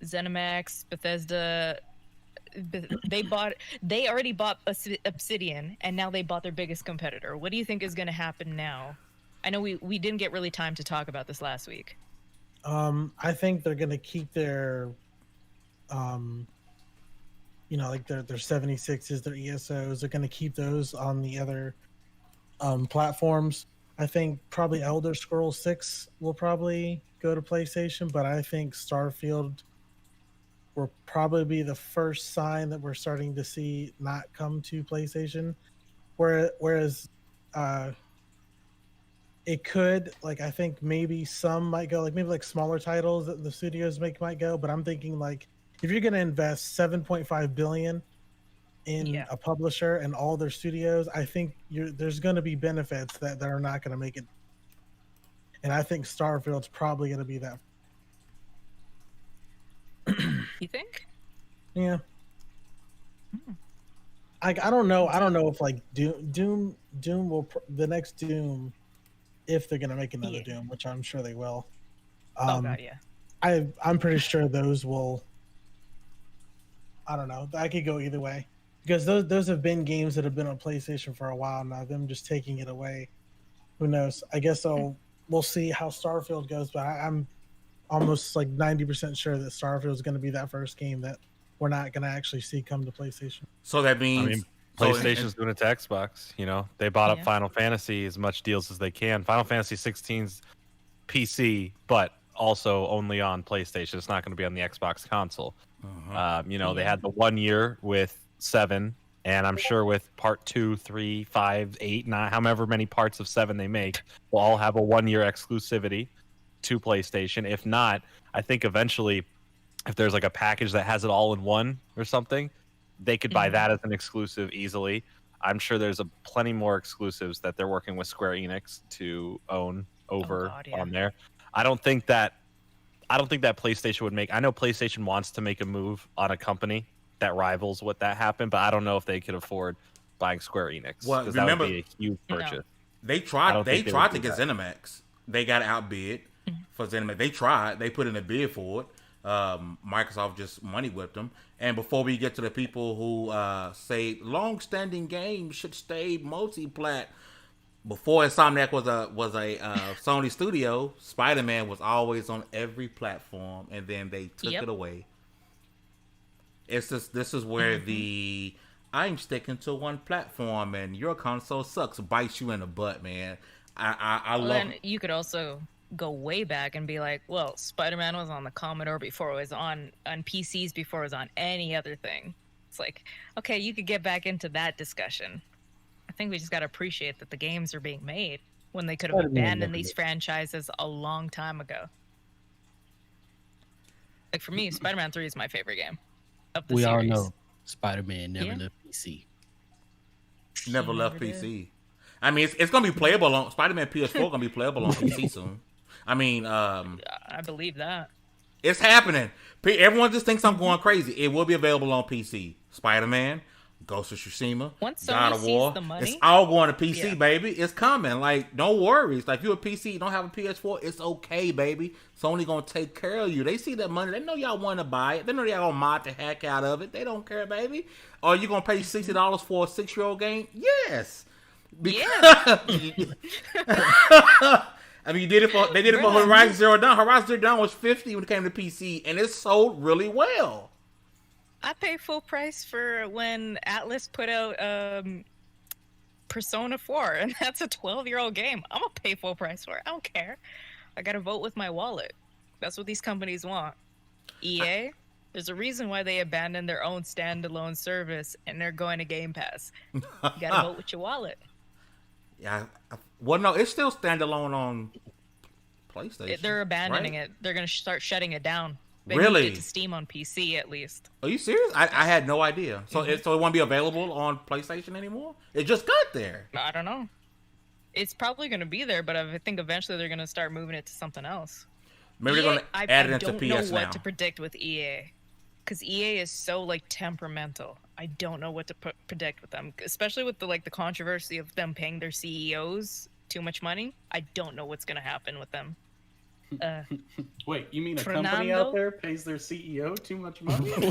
ZeniMax, Bethesda, They already bought Obsidian, and now they bought their biggest competitor. What do you think is going to happen now? I know we didn't get really time to talk about this last week. I think they're gonna keep their, like their 76s, their ESOs. They're gonna keep those on the other platforms. I think probably Elder Scrolls 6 will probably go to PlayStation, but I think Starfield will probably be the first sign that we're starting to see not come to PlayStation. Whereas it could, like, I think maybe some might go, like maybe like smaller titles that the studios might go, but I'm thinking like if you're going to invest 7.5 billion in a publisher and all their studios, I think there's going to be benefits that are not going to make it. And I think Starfield's probably going to be that. You think? Yeah. I don't know. I don't know if like Doom will the next Doom, if they're gonna make another Doom, which I'm sure they will. Oh god, yeah. I'm pretty sure those will. I don't know. I could go either way because those have been games that have been on PlayStation for a while now. Them just taking it away, who knows? I guess we'll see how Starfield goes, but I'm almost like 90% sure that Starfield is going to be that first game that we're not going to actually see come to PlayStation. So that means PlayStation's doing it to Xbox. They bought up Final Fantasy, as much deals as they can. Final Fantasy 16's PC, but also only on PlayStation. It's not going to be on the Xbox console. They had the 1 year with 7, and I'm sure with part 2, 3, 5, 8, 9, however many parts of 7 they make, will all have a 1 year exclusivity to PlayStation. If not, I think eventually, if there's like a package that has it all in one or something, they could buy that as an exclusive easily. I'm sure there's plenty more exclusives that they're working with Square Enix to own over on there. I don't think that PlayStation would make. I know PlayStation wants to make a move on a company that rivals what that happened, but I don't know if they could afford buying Square Enix. Well, because remember, that would be a huge purchase. No. They tried to get ZeniMax. They got outbid for ZeniMax. They tried. They put in a bid for it. Microsoft just money whipped them. And before we get to the people who say long-standing games should stay multi-plat, before Insomniac was a Sony studio, Spider-Man was always on every platform, and then they took it away. This is where the I'm sticking to one platform and your console sucks bites you in the butt, man. I love. And you could also go way back and be like, well, Spider-Man was on the Commodore before it was on PCs, before it was on any other thing. It's like, okay, you could get back into that discussion. I think we just got to appreciate that the games are being made when they could have abandoned these franchises a long time ago. Like for me, Spider-Man 3 is my favorite game of the series. We all know Spider-Man never left PC. Never left PC. I mean, it's gonna be playable on Spider-Man PS4. Gonna be playable on PC soon. I mean, I believe that it's happening. Everyone just thinks I'm going crazy. It will be available on PC. Spider-Man, Ghost of Tsushima, God of War. It's all going to PC, baby. It's coming. Like, don't worry. It's like if you're a PC, you don't have a PS4, it's okay, baby. Sony gonna take care of you. They see that money. They know y'all want to buy it. They know y'all gonna mod the heck out of it. They don't care, baby. Or you gonna pay $60 for a 6-year-old game? Yes. I mean, they did it for Horizon Zero Dawn. Horizon Zero Dawn was $50 when it came to PC, and it sold really well. I pay full price for when Atlas put out Persona 4, and that's a 12-year-old game. I'm gonna pay full price for it. I don't care. I gotta vote with my wallet. That's what these companies want. EA, there's a reason why they abandoned their own standalone service and they're going to Game Pass. You gotta vote with your wallet. Yeah, well, no, it's still standalone on PlayStation. They're abandoning it. They're going to start shutting it down. They really? Moved it to Steam on PC, at least. Are you serious? I had no idea. So, it won't be available on PlayStation anymore? It just got there. I don't know. It's probably going to be there, but I think eventually they're going to start moving it to something else. Maybe they're going to add it into PS now. I don't know what to predict with EA. Because EA is so temperamental. I don't know what to predict with them, especially with the controversy of them paying their CEOs too much money. I don't know what's going to happen with them. Wait, you mean a company out Fernando? there pays their CEO too much money? See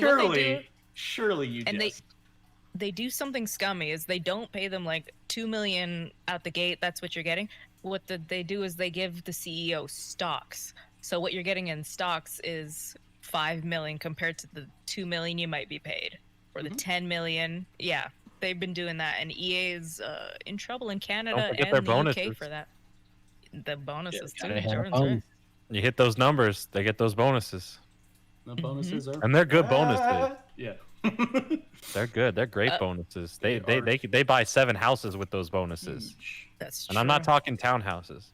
what they do? Surely you And guess. they do something scummy is they don't pay them like 2 million out the gate. That's what you're getting. They do is they give the CEO stocks. So what you're getting in stocks is 5 million compared to the 2 million you might be paid, or the 10 million. Yeah, they've been doing that, and EA is in trouble in Canada forget their and the UK bonuses. for that. The bonuses too. Gotta have Jordan's right. You hit those numbers, they get those bonuses, The bonuses are and they're good bonuses. Yeah. They're good. They're great bonuses. They buy 7 houses with those bonuses, That's true. and I'm not talking townhouses.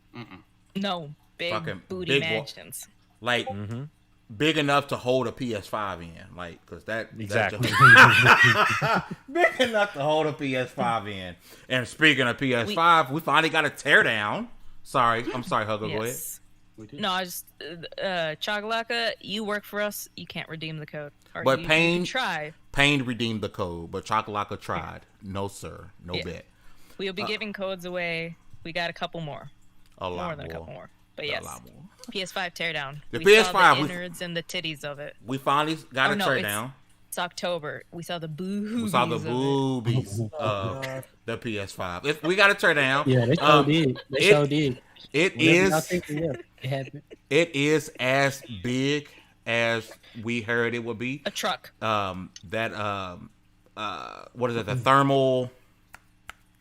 No, big Fucking booty big wa- mansions. Like big enough to hold a PS5 in, like because that Exactly. big enough to hold a PS5 in. And speaking of PS5, we finally got a teardown. Sorry, I'm sorry, Hugger. Go ahead. Yes. No, I just Chagalaka, you work for us. You can't redeem the code. Or But you Payne- can try. Payne redeemed the code, but Chocolaka tried. No sir, no Yeah. bet. We'll be giving codes away. We got a couple more. A lot More than a couple more. But A yes, lot more. PS5 teardown. The we PS5, saw the we- innards and the titties of it. We finally got a no, teardown. It's October. We saw the boobies. We saw the of it. boobies of the PS5. If we got a teardown. Yeah, they sure did. They sure did. It Whatever y'all is. think, yeah, it happened. It is as big as we heard it would be. A truck. What is it? The thermal.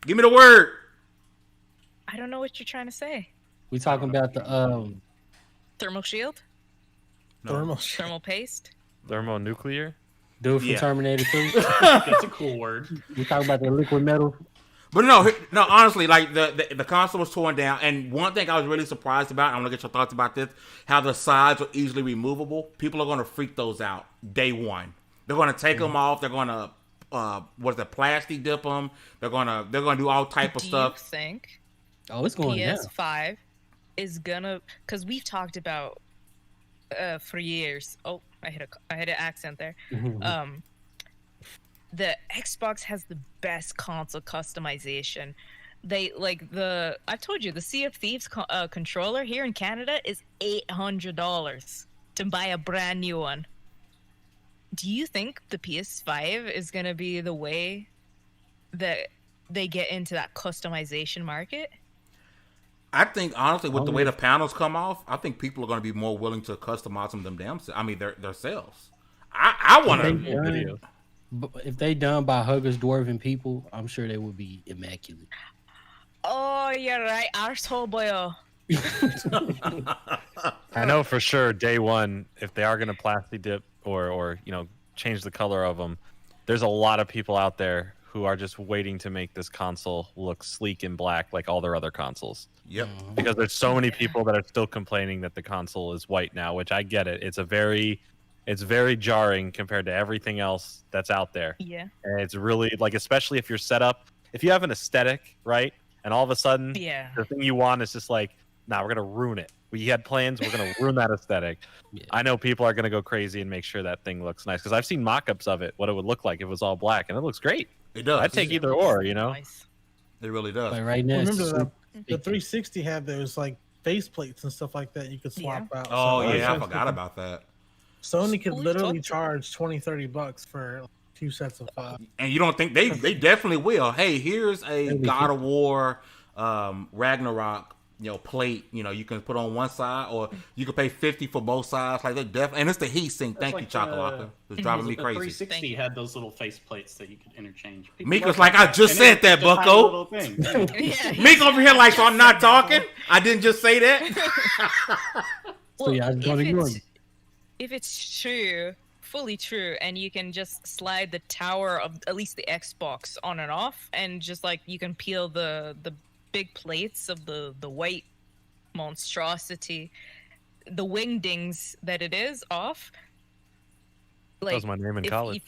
Give me the word. I don't know what you're trying to say. We talking about the Thermal shield? Thermal. Thermal paste? Thermonuclear. dude from Yeah. Terminator 2. That's a cool word. We talking about the liquid metal. But no, honestly, like the console was torn down, and one thing I was really surprised about, I'm gonna get your thoughts about this, how the sides are easily removable. People are gonna freak those out day one. They're gonna take them off. They're gonna plastic dip them. They're gonna do all type of Do stuff. you think Oh, it's going down. PS5 is gonna, because we've talked about for years. Oh, I hit an accent there. The Xbox has the best console customization. I've told you, the Sea of Thieves controller here in Canada is $800 to buy a brand new one. Do you think the PS5 is gonna be the way that they get into that customization market? I think honestly, with the way the panels come off, I think people are going to be more willing to customize them themselves. I want to. If they done by Hugger's Dwarven people, I'm sure they would be immaculate. Oh, you're right, arsehole boyo. I know for sure day one, if they are going to plastic dip or change the color of them, there's a lot of people out there who are just waiting to make this console look sleek and black like all their other consoles. Yep. Because there's so many people that are still complaining that the console is white now, which I get it. It's very jarring compared to everything else that's out there. Yeah. And it's really like, especially if you're set up, if you have an aesthetic, right? And all of a sudden, Yeah. the thing you want is just like, nah, we're going to ruin it. We had plans, we're going to ruin that aesthetic. Yeah. I know people are going to go crazy and make sure that thing looks nice. Because I've seen mock-ups of it, what it would look like if it was all black. And it looks great. It does. I'd take either or, Nice. It really does. But right now, Remember it's the 360 had those like face plates and stuff like that you could swap out. Oh So yeah, I Sony forgot about that. Sony could Who you literally talking to? charge $20-$30 for 2 sets of And you don't think they definitely will? Hey, here's a God of War, Ragnarok, plate. You can put on one side, or you can pay $50 for both sides. Like they definitely, and it's the heat sink. Thank you, like Chocolata. It's driving me The crazy. 360 had those little face plates that you could interchange. People Mika's love like, I just and said it's that, just a tiny bucko. little thing. Yeah. Mika over here like, so I'm not talking. I didn't just say that. So yeah, I was gonna ignore them. If it's true, fully true, and you can just slide the tower of at least the Xbox on and off, and just like you can peel the big plates of the white monstrosity, the wingdings that it is off. That was my name in college.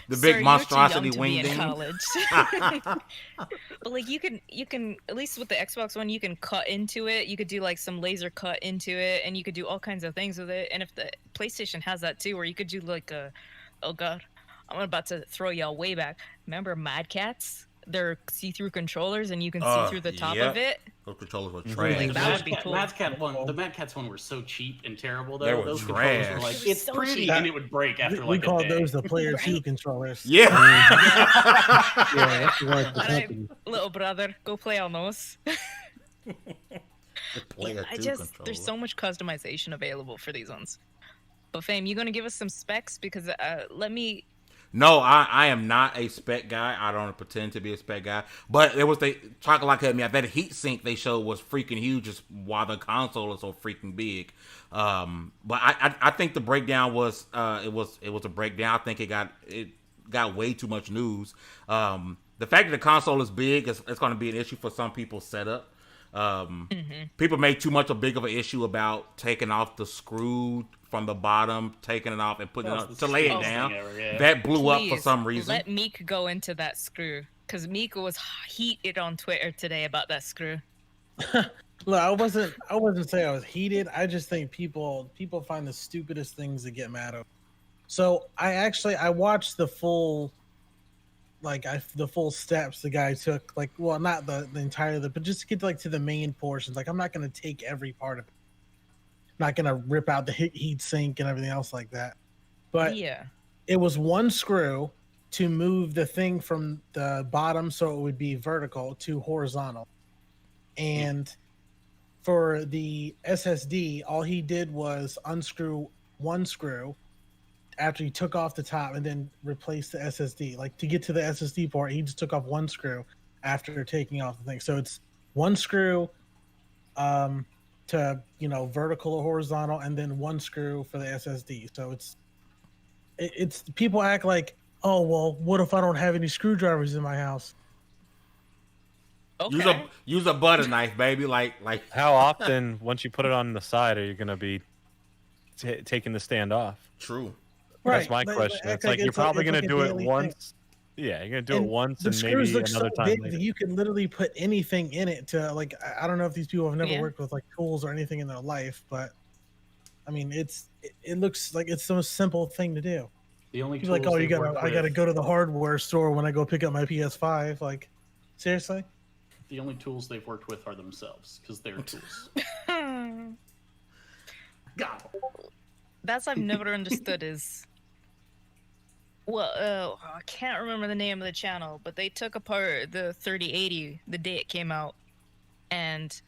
The Sir, big you're too monstrosity young to be in wing. college. But like you can at least with the Xbox One, you can cut into it. You could do like some laser cut into it, and you could do all kinds of things with it. And if the PlayStation has that too, where you could do like oh god, I'm about to throw y'all way back. Remember Mad Catz? they're see-through controllers and you can see through the top of it. Those controllers were Like, trash. that would be cool. The Mad Cat's one were so cheap and terrible though. They were Those controllers were trash. like, They were it's so pretty, cheap. and it would break after we like a call day. those the player two Right. controllers. Yeah. Yeah, that's the one for All right, company. little brother, go play on those. Player two There's controller. so much customization available for these ones. But Fame, you gonna give us some specs? Because let me. No, I am not a spec guy. I don't pretend to be a spec guy. But it was the Chocolate Lock at me. That heat sink they showed was freaking huge, just while the console is so freaking big. But I think the breakdown was it was a breakdown. I think it got way too much news. The fact that the console is big is it's going to be an issue for some people's setup. People make too much a big of an issue about taking off the screw from the bottom, taking it off and putting it up to lay it stupidest down. thing ever, yeah. That blew up for Please, some reason. Let Meek go into that screw, because Meek was heated on Twitter today about that screw. Look, I wasn't saying I was heated. I just think people find the stupidest things to get mad over. So I watched the full the full steps the guy took, like, well, not the entire, but just to get to the main portions. Like, I'm not going to take every part of it. Not going to rip out the heat sink and everything else like that. But Yeah. it was one screw to move the thing from the bottom so it would be vertical to horizontal. And for the SSD, all he did was unscrew one screw after he took off the top and then replaced the SSD. Like, to get to the SSD port, he just took off one screw after taking off the thing. So it's one screw to, vertical or horizontal, and then one screw for the SSD. So it's people act like, oh, well, what if I don't have any screwdrivers in my house? Okay. Use a butter knife, baby. Like How often, once you put it on the side, are you going to be taking the stand off? True. That's my Like, question. act It's like you're it's probably it's going to a do it daily thing. once. Yeah, you're going to do it once The and screws maybe look another so time big later. that you can literally put anything in it to, like, I don't know if these people have never Yeah. worked with like tools or anything in their life, but I mean, it looks like it's the most simple thing to do. The only People are like, tools oh, they've worked I gotta with- go to the hardware store when I go pick up my PS5. Like, seriously? The only tools they've worked with are themselves, because they're tools. God. That's I've never understood is. Well, I can't remember the name of the channel, but they took apart the 3080 the day it came out, and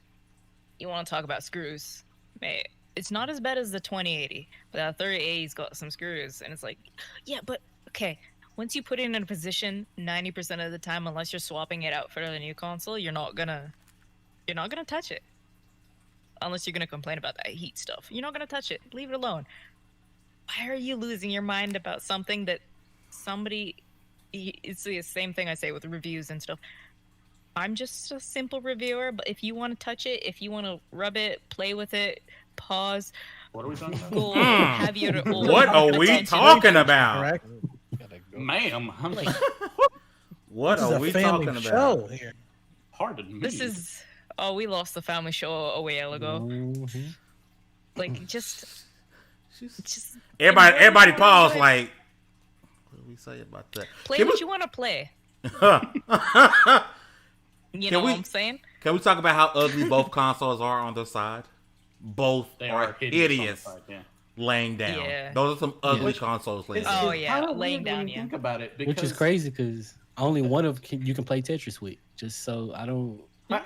you want to talk about screws, mate? It's not as bad as the 2080, but that 3080's got some screws, and it's like, yeah, but okay. Once you put it in a position, 90% of the time, unless you're swapping it out for the new console, you're not gonna touch it. Unless you're gonna complain about that heat stuff, you're not gonna touch it. Leave it alone. Why are you losing your mind about something that it's the same thing I say with reviews and stuff. I'm just a simple reviewer, but if you want to touch it, if you want to rub it, play with it, pause, What are we talking about? go have your own What are we attention. talking about? Correct? Ma'am, I'm Like, What This is are a we family talking show about? here. pardon me. this is we lost the family show a while ago. Mhm. Like just Everybody pause. Like, what do we say about that? play Can what we- you want to play. You Can know we- what I'm saying? Can we talk about how ugly both consoles are on their side? Both They are are hideous on the side, yeah. laying down. Yeah. Those are some ugly Which- consoles laying It's- Oh, down. it's yeah, kinda laying weird when down, you yeah. Think about it, Which is because crazy because only one of you can play Tetris with. Just so I don't. I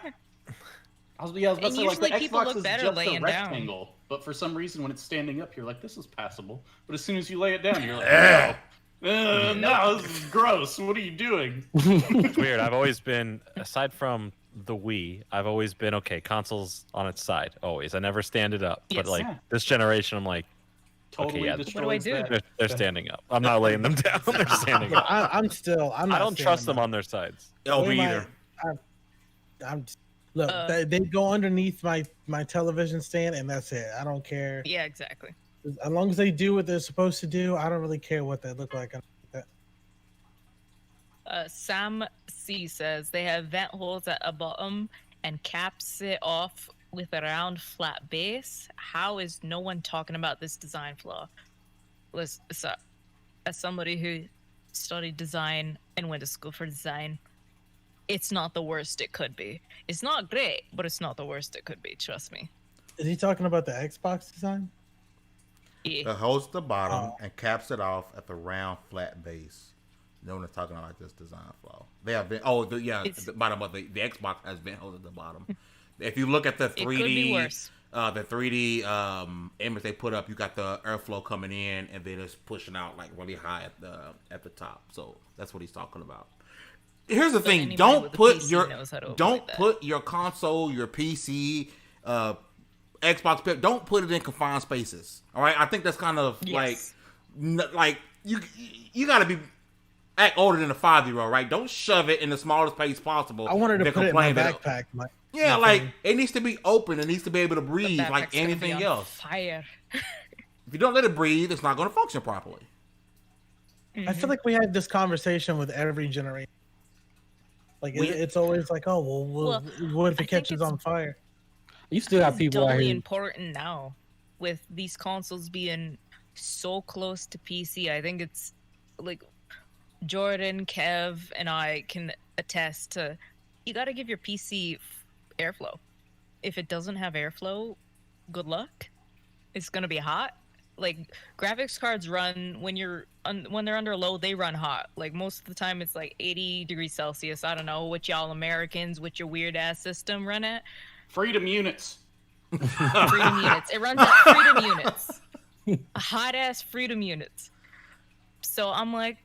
was about to And say, like, the usually people Xbox look is better just a laying down. rectangle, but for some reason, when it's standing up, you're like, this is passable. But as soon as you lay it down, you're like, Eh. no, this is gross. What are you doing? It's weird. I've always been, aside from the Wii, I've always been okay. Consoles on its side, always. I never stand it up. Yes. But like Yeah. this generation, I'm like, Totally yeah, destroys do? that. they're standing up. I'm not laying them down. They're standing Look, up. I'm not I don't trust them standing on their sides. Oh, Where me am I- either. I'm look. They go underneath my television stand, and that's it. I don't care. Yeah, exactly. As long as they do what they're supposed to do, I don't really care what they look like. Sam C says they have vent holes at a bottom and caps it off with a round flat base. How is no one talking about this design flaw? As somebody who studied design and went to school for design, it's not the worst it could be. It's not great, but it's not the worst it could be. Trust me. Is he talking about the Xbox design? It Yeah. holds the bottom Oh. and caps it off at the round flat base. No one is talking about this design flaw. They have been. Oh, It's- the bottom of the Xbox has been held at the bottom. If you look at the It could be 3D, worse. the 3D image they put up, you got the airflow coming in and then it's pushing out like really high at the top. So that's what he's talking about. Here's the thing: anybody don't with a put PC your knows how to avoid don't that. put your console, your PC, Xbox, don't put it in confined spaces. All right, I think that's kind of Yes. like you got to be act older than a 5-year-old, right? Don't shove it in the smallest space possible. I wanted to then put it in my complain that backpack. yeah, my like thing. it needs to be open. It needs to be able to breathe That like backpack's gonna be anything on else. Fire. If you don't let it breathe, it's not going to function properly. I feel like we had this conversation with every generation. Like it's always like, oh well, what if I it think catches it's- on fire? You still have It's people out doubly here. important now with these consoles being so close to PC. I think it's like Jordan, Kev, and I can attest to you got to give your PC airflow. If it doesn't have airflow, good luck. It's going to be hot. Like graphics cards run when when they're under load, they run hot. Like most of the time it's like 80 degrees Celsius. I don't know what y'all Americans with your weird ass system run at. Freedom units. Freedom units. It runs at freedom units. Hot ass freedom units. So I'm like,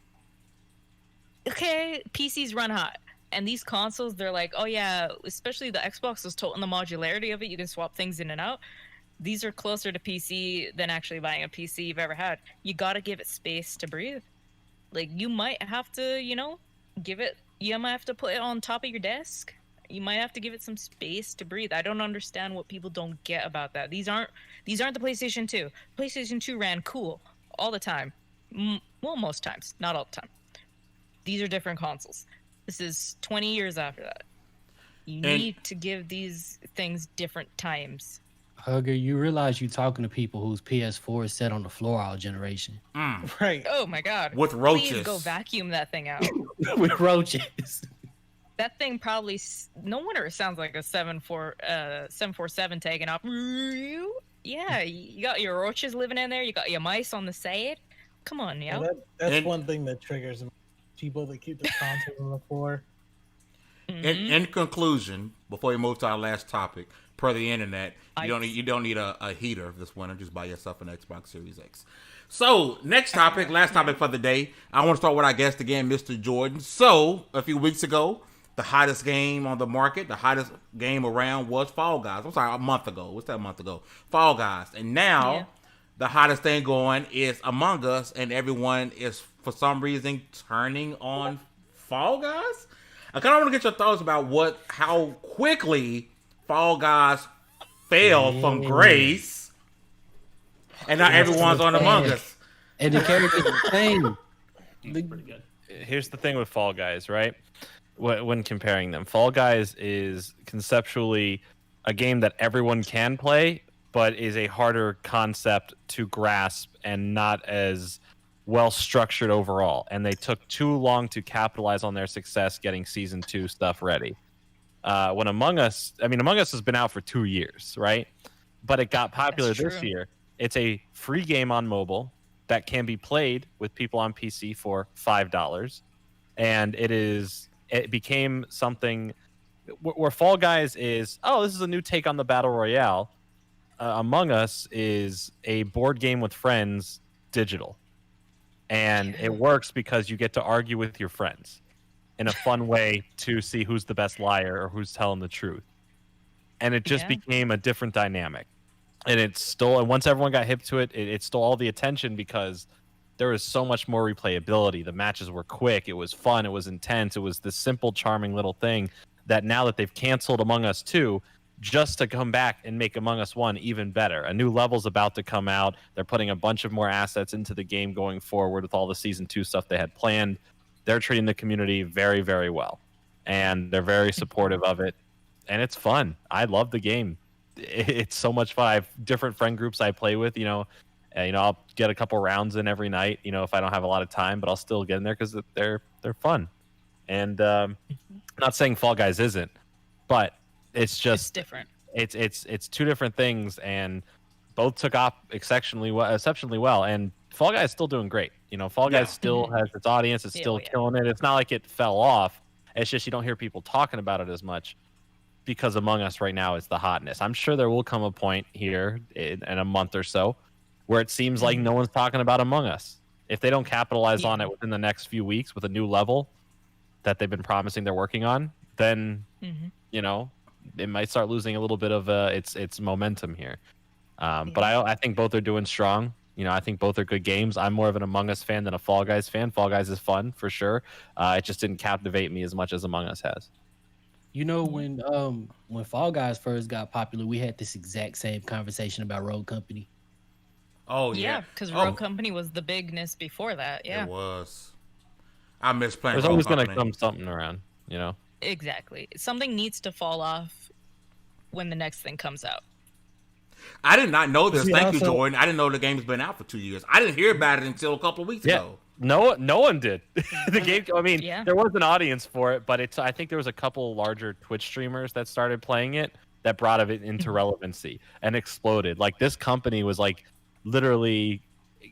okay, PCs run hot. And these consoles, they're like, oh yeah, especially the Xbox is toting the modularity of it. You can swap things in and out. These are closer to PC than actually buying a PC you've ever had. You gotta give it space to breathe. Like you might have to, you might have to put it on top of your desk. You might have to give it some space to breathe. I don't understand what people don't get about that. These aren't the PlayStation 2. PlayStation 2 ran cool all the time. Well, most times, not all the time. These are different consoles. This is 20 years after that. You need to give these things different times. Hugger, you realize you talking to people whose PS4 is set on the floor all generation. Right. Oh my god. With Please roaches. go vacuum that thing out. With roaches. That thing probably no wonder it sounds like a 747 taking off. Yeah, you got your roaches living in there. You got your mice on the side. Come on, yo. That's one thing that triggers me. People that keep their consoles on the floor. In conclusion, before we move to our last topic, per the internet, you don't need a heater this winter. Just buy yourself an Xbox Series X. So, next topic, last topic for the day. I want to start with our guest again, Mr. Jordan. So, a few weeks ago, the hottest game on the market, the hottest game around was Fall Guys. I'm sorry, a month ago. What's that, a month ago? Fall Guys. And now, the hottest thing going is Among Us, and everyone is, for some reason, turning on Fall Guys. I kind of want to get your thoughts about how quickly Fall Guys fell from grace, and now everyone's on Among Us. And the character's the same. Pretty good. Here's the thing with Fall Guys, right? When comparing them, Fall Guys is conceptually a game that everyone can play, but is a harder concept to grasp and not as well structured overall. And they took too long to capitalize on their success getting season 2 stuff ready. When Among Us has been out for 2 years, right? But it got popular this year. It's a free game on mobile that can be played with people on PC for $5. And it became something where Fall Guys is, this is a new take on the Battle Royale. Among Us is a board game with friends, digital. And it works because you get to argue with your friends in a fun way to see who's the best liar or who's telling the truth. And it just became a different dynamic. And and once everyone got hip to it, it stole all the attention because there was so much more replayability. The matches were quick. It was fun. It was intense. It was this simple, charming little thing that now that they've canceled Among Us 2, just to come back and make Among Us 1 even better. A new level's about to come out. They're putting a bunch of more assets into the game going forward with all the Season 2 stuff they had planned. They're treating the community very, very well. And they're very supportive of it. And it's fun. I love the game. It's so much fun. I have different friend groups I play with, I'll get a couple rounds in every night, if I don't have a lot of time, but I'll still get in there because they're fun. And not saying Fall Guys isn't, but it's just It's different. it's two different things, and both took off exceptionally well. And Fall Guys is still doing great. You know, Fall Guys Yeah. still has its audience. It's Yeah, still yeah. killing it. It's not like it fell off. It's just you don't hear people talking about it as much because Among Us right now is the hotness. I'm sure there will come a point here in a month or so where it seems like no one's talking about Among Us. If they don't capitalize on Yeah. it within the next few weeks with a new level that they've been promising they're working on, then you know it might start losing a little bit of its momentum here. But I think both are doing strong. You know, I think both are good games. I'm more of an Among Us fan than a Fall Guys fan. Fall Guys is fun for sure. It just didn't captivate me as much as Among Us has. You know, when Fall Guys first got popular, we had this exact same conversation about Road Company. Oh Yeah, yeah. because Oh, Rogue Company was the bigness before that. Yeah, It was. I miss playing. There's Rogue always going to Company. come something around, you know. exactly. Something needs to fall off when the next thing comes out. I did not know this. See, Thank you, also- Jordan. I didn't know the game's been out for 2 years. I didn't hear about it until a couple of weeks Yeah. ago. No one did. The game. I mean, Yeah. there was an audience for it, but I think there was a couple larger Twitch streamers that started playing it that brought it into relevancy and exploded. Like this company was like literally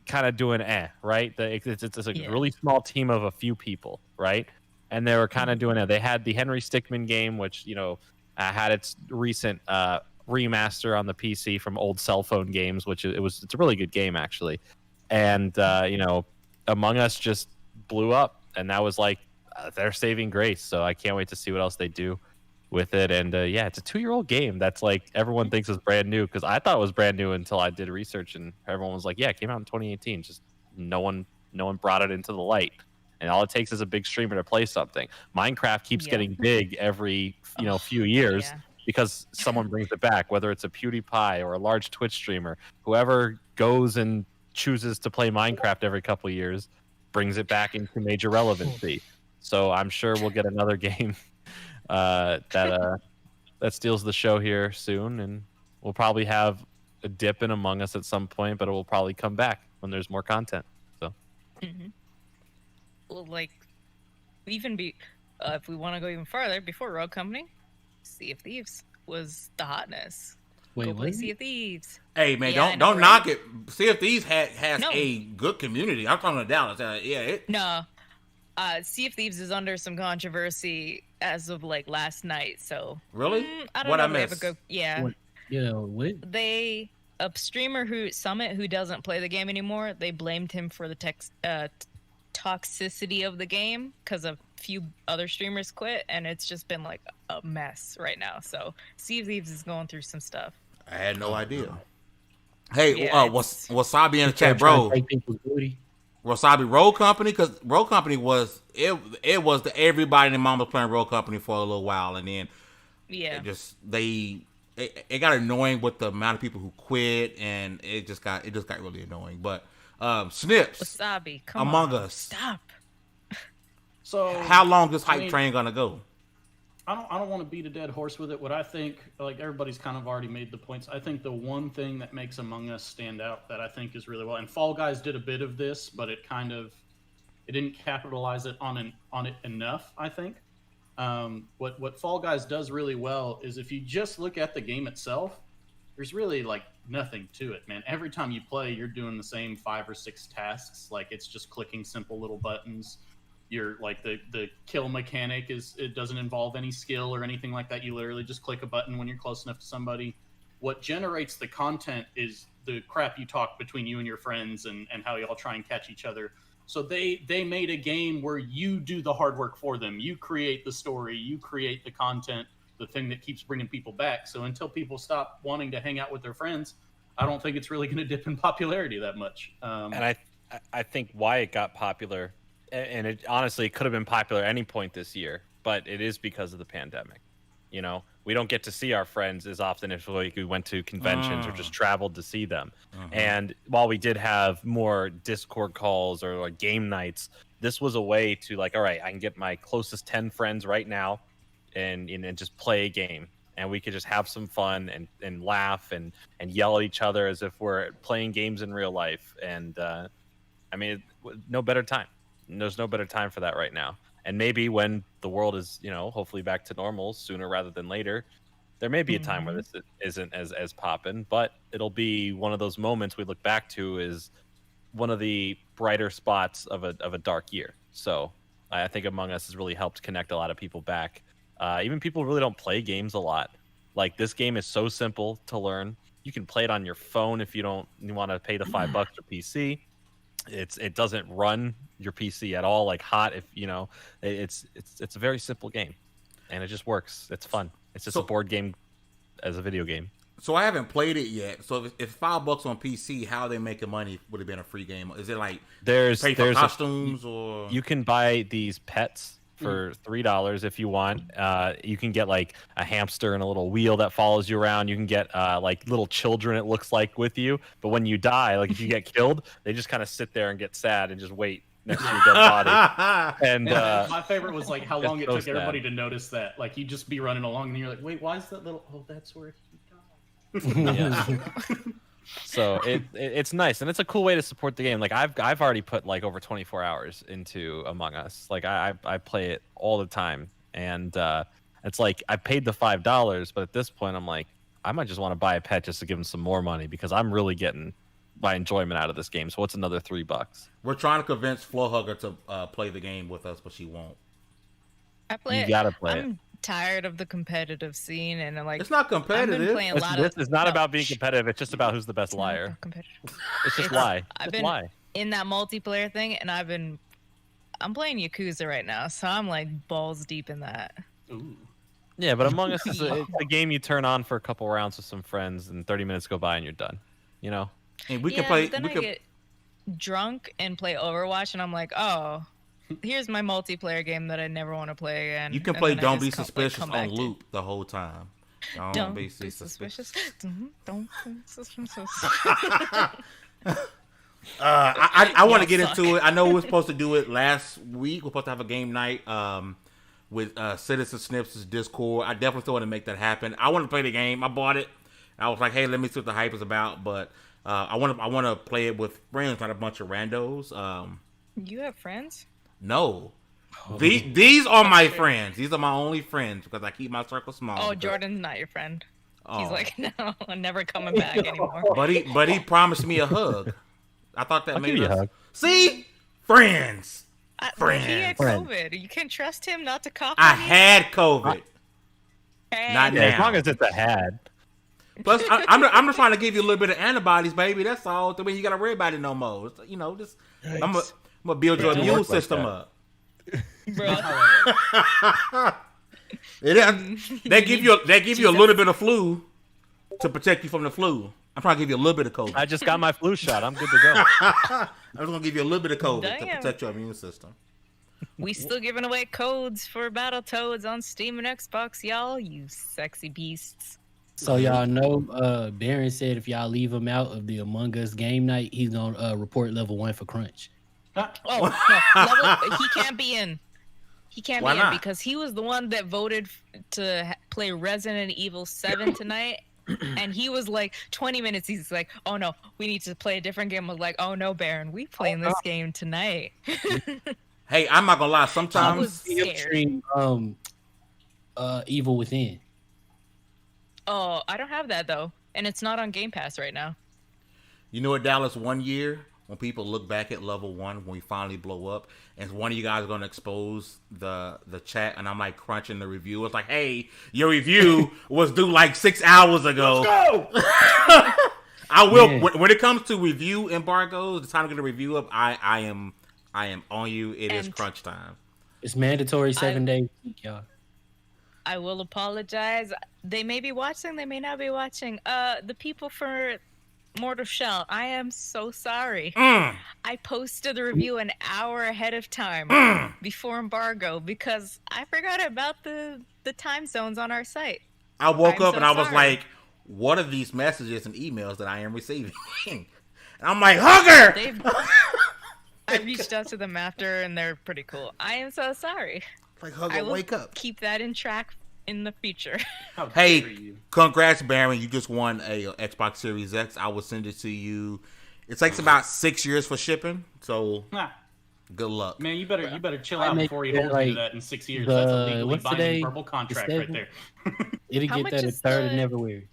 kind of doing right. It's a Yeah. really small team of a few people, right? And they were kind of doing it. They had the Henry Stickmin game, which had its recent remaster on the PC from old cell phone games, which it's a really good game actually. And Among Us just blew up, and that was like their saving grace. So I can't wait to see what else they do with it. And it's a 2-year-old game that's like everyone thinks is brand new, because I thought it was brand new until I did research, and everyone was like, "Yeah, it came out in 2018." Just no one brought it into the light. And all it takes is a big streamer to play something. Minecraft keeps Yeah. getting big every few years Yeah. because someone brings it back, whether it's a PewDiePie or a large Twitch streamer. Whoever goes and chooses to play Minecraft every couple of years brings it back into major relevancy. So I'm sure we'll get another game that steals the show here soon, and we'll probably have a dip in Among Us at some point, but it will probably come back when there's more content. So Well, like, if we want to go even farther, before Rogue Company, Sea of Thieves was the hotness. Wait, Go play what? Sea of Thieves. Hey man, Yeah, I don't know, don't right? knock it. See if these has No. a good community. I'm talking to Dallas. No, Sea of Thieves is under some controversy as of like last night. So Really? I don't What know. I if they ever miss? go. Yeah, What? What? a streamer Summit who doesn't play the game anymore. They blamed him for the toxicity of the game because a few other streamers quit, and it's just been like a mess right now. So Sea of Thieves is going through some stuff. I had no idea. Hey, Yeah, Wasabi in the chat, Kept trying to bro. take people's booty. Wasabi Road Company, because Road Company was everybody and their mom was playing Road Company for a little while, and then Yeah, it got annoying with the amount of people who quit, and it just got really annoying. But Snips, Wasabi, come Among on, Us. stop. So How long is hype I mean, train gonna go? I don't want to beat a dead horse with it. What I think, like everybody's kind of already made the points. I think the one thing that makes Among Us stand out that I think is really well, and Fall Guys did a bit of this, but it didn't capitalize on it enough. I think what Fall Guys does really well is if you just look at the game itself, there's really like nothing to it, man. Every time you play, you're doing the same 5 or 6 tasks. Like it's just clicking simple little buttons. You're like the kill mechanic it doesn't involve any skill or anything like that. You literally just click a button when you're close enough to somebody. What generates the content is the crap you talk between you and your friends and how y'all try and catch each other. So they made a game where you do the hard work for them. You create the story, you create the content, the thing that keeps bringing people back. So until people stop wanting to hang out with their friends, I don't think it's really going to dip in popularity that much. and I think why it got popular, and it honestly could have been popular at any point this year, but it is because of the pandemic. You know, we don't get to see our friends as often if we went to conventions or just traveled to see them. And while we did have more Discord calls or like game nights, this was a way to like, all right, I can get my closest 10 friends right now and just play a game. And we could just have some fun and laugh and yell at each other as if we're playing games in real life. And I mean, no better time. There's no better time for that right now. And maybe when the world is, hopefully back to normal sooner rather than later, there may be a time where this isn't as poppin', but it'll be one of those moments we look back to as one of the brighter spots of a dark year. So I think Among Us has really helped connect a lot of people back. Even people who really don't play games a lot. Like, this game is so simple to learn. You can play it on your phone if you want to pay the $5 for PC. It doesn't run your PC at all like hot. If it's a very simple game, and it just works. It's fun. It's just a board game as a video game. So I haven't played it yet. So if it's $5 on PC, how are they making money? Would have been a free game? Is it like there's costumes or you can buy these pets for $3 if you want. You can get like a hamster and a little wheel that follows you around. You can get like little children, it looks like, with you. But when you die, like if you get killed, they just kind of sit there and get sad and just wait next to your dead body. And my favorite was like how long it so took everybody sad. to notice that. Like, you'd just be running along and you're like, wait, why is that little? Oh, that's where he died. Yeah. So it's nice, and it's a cool way to support the game. Like I've already put like over 24 hours into Among Us. Like I play it all the time, and it's like I paid the $5, but at this point I'm like, I might just want to buy a pet just to give them some more money because I'm really getting my enjoyment out of this game. So what's another $3? We're trying to convince Flowhugger to play the game with us, but she won't. I play You it. gotta play I'm tired of the competitive scene, and like It's not I've been competitive. playing a This, lot this of. is not no, about being shh, competitive. It's just about who's the best it's not liar. about competitive. It's just It's- lie. I've Just been lie. in that multiplayer thing, and I'm playing Yakuza right now, so I'm like balls deep in that. Ooh. Yeah, but Among Us is it's a game you turn on for a couple rounds with some friends, and 30 minutes go by and you're done. You know? And we yeah, can play. but then We I can. get drunk and play Overwatch, and I'm like, oh, here's my multiplayer game that I never want to play again. You can And play then I Don't Be just Suspicious come on back to- loop the whole time. Don't be suspicious. Don't be suspicious. I want to Y'all get suck. into it. I know we were supposed to do it last week. We're supposed to have a game night with Citizen Snips' Discord. I definitely still want to make that happen. I want to play the game. I bought it. I was like, hey, let me see what the hype is about. But I want to play it with friends, not a bunch of randos. You have friends? No. These are my friends. These are my only friends because I keep my circle small. Oh, because- Jordan's not your friend. He's Oh. like, no, I'm never coming back anymore. But he promised me a hug. I thought that I'll made give you a us. hug. See? Friends. He had Friends. COVID. You can trust him not to cough I on you? had COVID. Not Hey, now. As long as it's a had. Plus, I'm just trying to give you a little bit of antibodies, baby. That's all. I mean, you got to worry about it no more. It's, just I'm gonna build your It don't immune work like system that. up. bro. They give you a little bit of flu to protect you from the flu. I'm trying to give you a little bit of COVID. I just got my flu shot. I'm good to go. I'm just gonna give you a little bit of COVID to Damn. protect your immune system. We still giving away codes for Battletoads on Steam and Xbox, y'all. You sexy beasts. So y'all know, Baron said if y'all leave him out of the Among Us game night, he's gonna report level 1 for crunch. Oh, no, he can't be in. He can't Why be in not? because he was the one that voted to play Resident Evil 7 tonight. And he was like, 20 minutes. He's like, oh no, we need to play a different game. I was like, oh no, Baron, we playing this game tonight. Hey, I'm not gonna lie. I Sometimes was He'll scared. stream Evil Within. Oh, I don't have that though. And it's not on Game Pass right now. you know what, Dallas? One year when people look back at level 1 when we finally blow up, and one of you guys are gonna expose the chat, and I'm like crunching the review. It's like, hey, your review was due like 6 hours ago. Let's go! I will Man. when it comes to review embargoes. The time to get a review up. I am on you. It is And- crunch time. It's mandatory 7 days, y'all. I will apologize. They may be watching, they may not be watching. The people for Mortal Shell, I am so sorry. Mm. I posted the review an hour ahead of time before embargo because I forgot about the time zones on our site. I woke I'm up so and I was sorry. like, what are these messages and emails that I am receiving? And I'm like, Hugger! They've I reached out to them after and they're pretty cool. I am so sorry. Like, I Hugger, will wake up. keep that in track in the future. How dare Hey, you? congrats, Baron. You just won a Xbox Series X. I will send it to you. It takes about 6 years for shipping. So Ah, Good luck. Man, you better chill I out make before he it holds you like to that in 6 years. That's a legally what's binding today? verbal contract right there. It'll How get much that is the 3rd of the- February.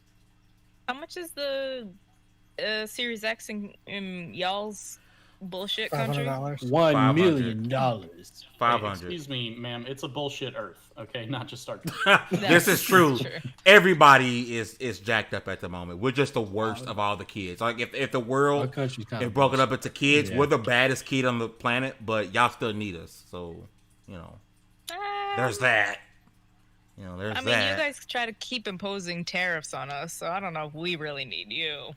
How much is the Series X in y'all's bullshit country? $500. $1 million. 500. Excuse me, ma'am. It's a bullshit Earth, okay? Not just our. This is true. Everybody is jacked up at the moment. We're just the worst of all the kids. Like if the Our world country's kind is of broken up into kids, Yeah. we're the baddest kid on the planet, but y'all still need us. So, there's that. There's I mean, that. you guys try to keep imposing tariffs on us, so I don't know if we really need you.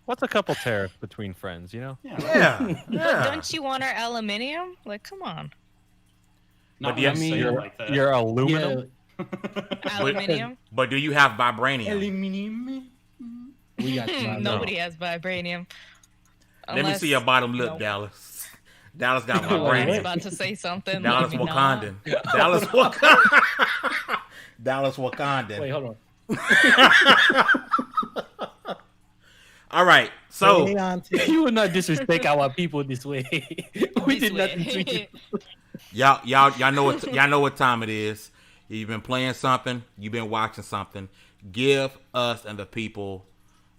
What's a couple tariffs between friends? Yeah. But don't you want our aluminium? Like, come on. Not But when yeah, you say I it mean, like that. Your aluminum. Aluminium? But do you have vibranium? Aluminium. We got the Nobody has vibranium. Let me see your bottom lip, Nope. Dallas. Dallas got Brian's vibranium. about to say something. Dallas maybe Wakandan. not. Dallas Wakandan. Dallas Wakandan. Wait, hold on. All right. So Hey, auntie. You would not disrespect our people this way. We This did nothing to way. you. y'all know what time it is. You've been playing something. You've been watching something. Give us and the people,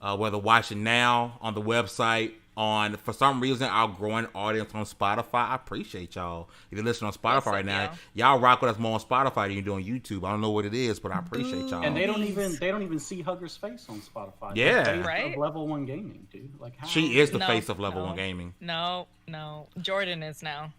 whether watching now on the website, for some reason our growing audience on Spotify. I appreciate y'all. If you're listening on Spotify What's up, right now, y'all? y'all rock with us more on Spotify than you do on YouTube. I don't know what it is, but I appreciate y'all. And they don't even see Hugger's face on Spotify. Yeah. The face Right? Of Level 1 Gaming, dude. Like how? She is the No, face of Level no. 1 Gaming. No. Jordan is now.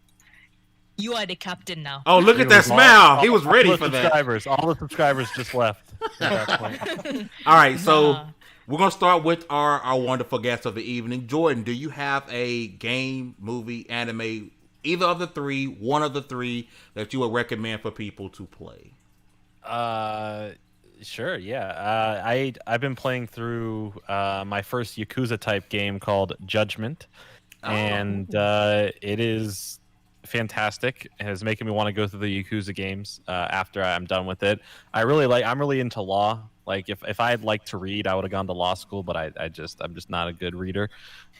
You are the captain now. Oh, look at that smile. He was ready for that. All the subscribers just left at that point. All right, so Nah. we're going to start with our wonderful guest of the evening. Jordan, do you have a game, movie, anime, either of the three, one of the three, that you would recommend for people to play? Sure, yeah. I've been playing through my first Yakuza type game called Judgment, and it is fantastic. It is making me want to go through the Yakuza games after I'm done with it. I'm really into law. Like if I'd liked to read, I would have gone to law school, but I'm just not a good reader,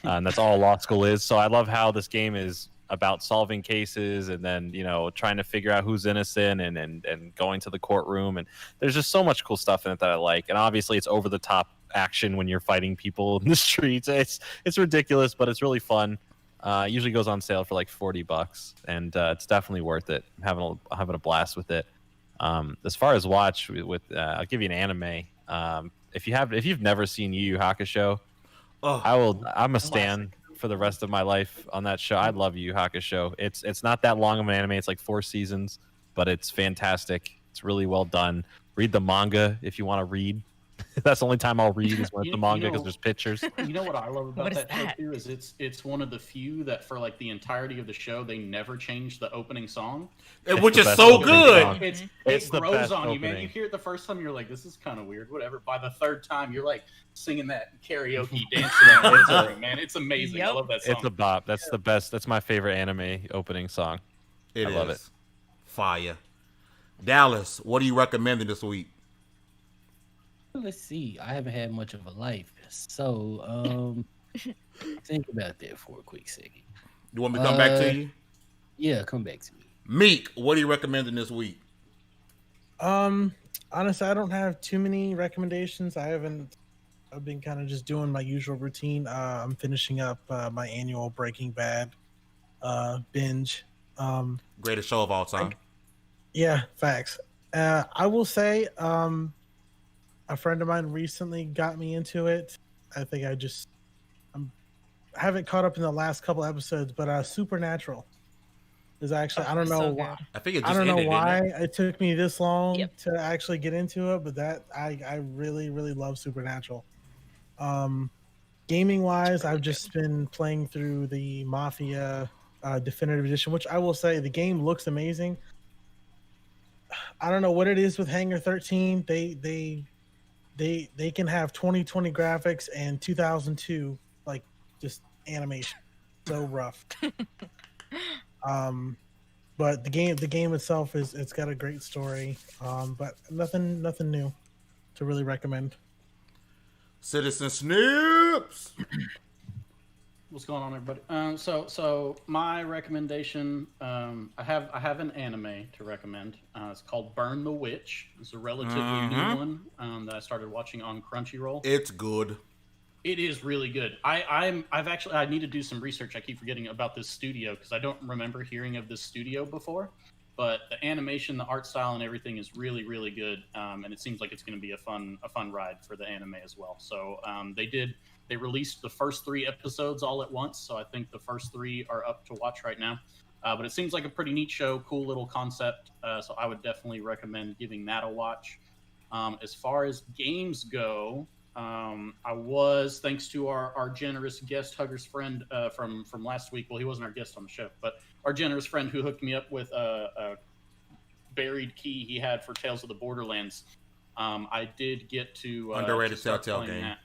and that's all law school is. So I love how this game is about solving cases and then trying to figure out who's innocent and going to the courtroom, and there's just so much cool stuff in it that I like. And obviously it's over the top action when you're fighting people in the streets. It's ridiculous, but it's really fun. It usually goes on sale for like $40, and it's definitely worth it. I'm having a blast with it. As far as watch I'll give you an anime. If you've never seen Yu Yu Hakusho, I'm a stan for the rest of my life on that show. I love Yu Yu Hakusho. It's not that long of an anime. It's like 4 seasons, but it's fantastic. It's really well done. Read the manga if you want to read. That's the only time I'll read is when it's the manga because there's pictures. You know what I love about What is that show that? too is it's one of the few that for like the entirety of the show they never change the opening song. Which the is best so opening good. song. It's It's it the grows best on you, man. opening. You hear it the first time, you're like, this is kind of weird, whatever. By the third time, you're like singing that karaoke, dancing that whole thing, man. It's amazing. I Yep. love that song. It's a bop. That's the best. That's my favorite anime opening song. I love it. Fire. Dallas, what are you recommending this week? Let's see. I haven't had much of a life, so think about that for a quick second. You want me to come back to you? Yeah, come back to me. Meek, what are you recommending this week? Honestly, I don't have too many recommendations. I've been kind of just doing my usual routine. I'm finishing up my annual Breaking Bad binge. Greatest show of all time. Yeah, facts. I will say, a friend of mine recently got me into it. I think I haven't caught up in the last couple episodes, but Supernatural is actually, I don't know so why. good. I think it I just don't know ended, why didn't it? it took me this long Yep. to actually get into it, but that I really, really love Supernatural. Gaming wise, I've just been playing through the Mafia Definitive Edition, which I will say the game looks amazing. I don't know what it is with Hangar 13. They can have 2020 graphics and 2002 like just animation. So rough. But the game itself it's got a great story. But nothing new to really recommend. Citizen Snips. What's going on, everybody? So my recommendation, I have an anime to recommend. It's called Burn the Witch. It's a relatively new one that I started watching on Crunchyroll. It's good. It is really good. I need to do some research. I keep forgetting about this studio because I don't remember hearing of this studio before. But the animation, the art style, and everything is really, really good. And it seems like it's going to be a fun ride for the anime as well. So they released the first 3 episodes all at once. So I think the first 3 are up to watch right now. But it seems like a pretty neat show, cool little concept. So I would definitely recommend giving that a watch. As far as games go, I was, thanks to our generous guest, Hugger's friend from last week. Well, he wasn't our guest on the show, but our generous friend who hooked me up with a buried key he had for Tales of the Borderlands. I did get to underrated start Telltale playing game. that.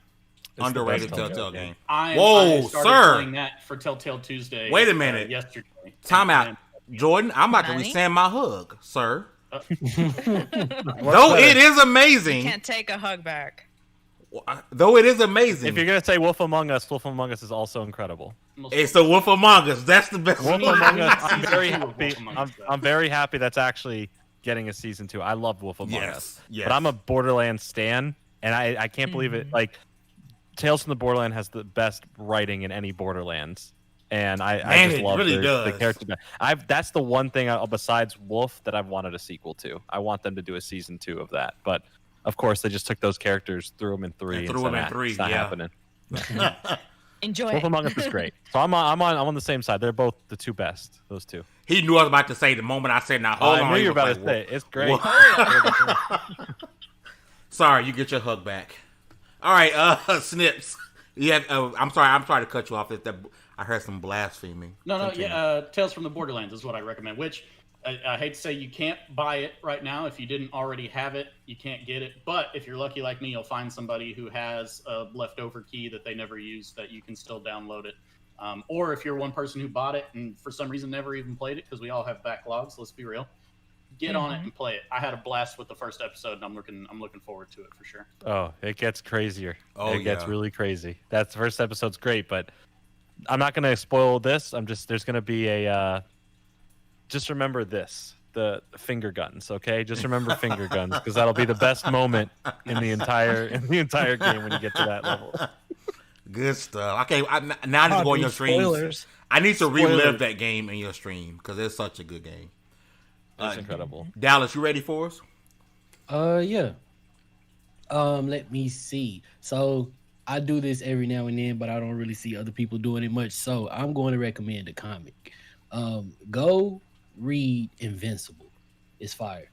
Underrated Telltale game. I started playing that for Telltale Tuesday. Wait a minute. Yesterday. Time out. Jordan, I'm about to Nani? rescind my hug, sir. What's Though it better? is amazing. Can't take a hug back. Though it is amazing. If you're gonna say Wolf Among Us is also incredible. It's a Wolf Among Us. That's the best Wolf one. Among Us. I'm Season very 2 of happy. Wolf Among Us, I'm very happy that's actually getting a season 2. I love Wolf Among Us, Yes. but I'm a Borderlands stan, and I can't believe it. Like, Tales from the Borderland has the best writing in any Borderlands, and I Man, just it love really the does. character. That's the one thing besides Wolf that I've wanted a sequel to. I want them to do a season 2 of that, but of course they just took those characters, threw them in 3, And and threw said, 'em in "Nah, 3, it's not yeah. happening." Enjoy Wolf it. Among Us is great, so I'm on the same side. They're both the 2 best. Those 2. He knew I was about to say the moment I said, "Now hold on." I knew he you were was about like, to say it. It's great. Sorry, you get your hug back. All right, Snips. Yeah, I'm sorry to cut you off. I heard some blaspheming. No, Continue. yeah. Tales from the Borderlands is what I recommend. Which I hate to say, you can't buy it right now if you didn't already have it. You can't get it. But if you're lucky like me, you'll find somebody who has a leftover key that they never used that you can still download it. Or if you're one person who bought it and for some reason never even played it, because we all have backlogs. Let's be real. Get on it and play it. I had a blast with the first episode, and I'm looking forward to it for sure. Oh, it gets crazier. Oh, It gets yeah. really crazy. That first episode's great, but I'm not going to spoil this. There's going to be a just remember this, the finger guns, okay? Just remember finger guns, because that'll be the best moment in the entire game when you get to that level. Good stuff. Okay, now I need to go on your streams. Spoilers. I need to Spoilers. relive that game in your stream because it's such a good game. It's incredible. Dallas, you ready for us? Yeah. Let me see. So I do this every now and then, but I don't really see other people doing it much. So I'm going to recommend a comic. Go read Invincible. It's fire.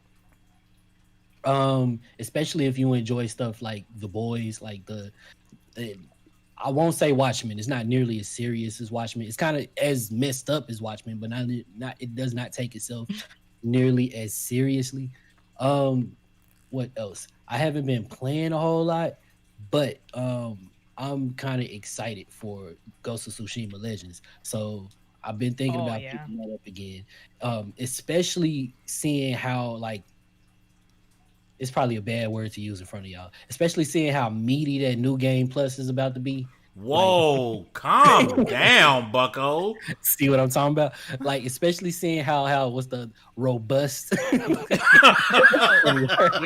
Especially if you enjoy stuff like The Boys, like I won't say Watchmen. It's not nearly as serious as Watchmen. It's kind of as messed up as Watchmen, but not. It does not take itself nearly as seriously. What else? I haven't been playing a whole lot, but I'm kind of excited for Ghost of Tsushima Legends. So I've been thinking about picking that up again, especially seeing how, like, it's probably a bad word to use in front of y'all, especially seeing how meaty that new game plus is about to be. Whoa, calm down, bucko. See what I'm talking about? Like, especially seeing how what's the robust. When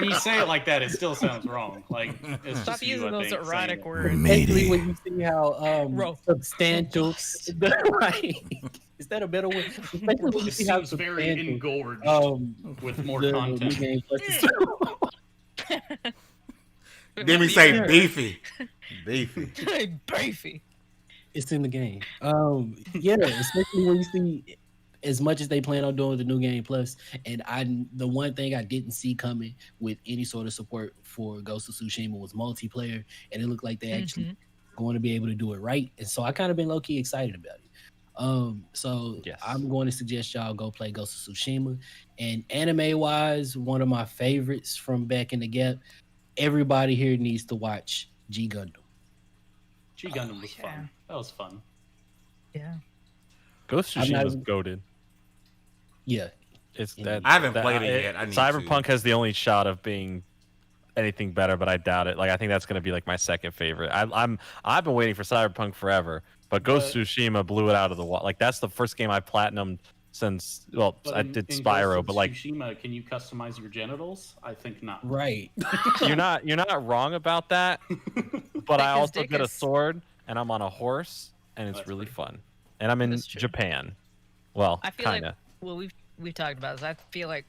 you say it like that, it still sounds wrong. Like, it's Stop just you, using I those think, erotic saying words. Especially when you see how Robust. substantial. Right. Is that a better word? Especially when you it. see how It seems very substantial, engorged with more the content. new game plus is. Didn't he say beefy? Beefy. Beefy. It's in the game. Yeah, especially when you see as much as they plan on doing with the new game plus. And the one thing I didn't see coming with any sort of support for Ghost of Tsushima was multiplayer, and it looked like they actually going to be able to do it right. And so I kind of been low key excited about it. So Yes. I'm going to suggest y'all go play Ghost of Tsushima. And anime wise, one of my favorites from back in the gap. Everybody here needs to watch G Gundam. G Gundam was yeah. fun. That was fun. Yeah. Ghost of I'm not Tsushima is even- goated. Yeah, It's I that I haven't played it yet. I need Cyberpunk to. has the only shot of being anything better, but I doubt it. Like, I think that's going to be like my second favorite. I've been waiting for Cyberpunk forever, But Ghost of Tsushima blew it out of the water. Like that's the first game I platinumed since. Well, But I did in Spyro, Ghost of but like Tsushima, can you customize your genitals? I think not. Right. you're not wrong about that. But I Like, his also dick get a is- sword and I'm on a horse and it's That's really pretty fun. And I'm in That's true. Japan. Well, I feel kind like of. well we've talked about this. I feel like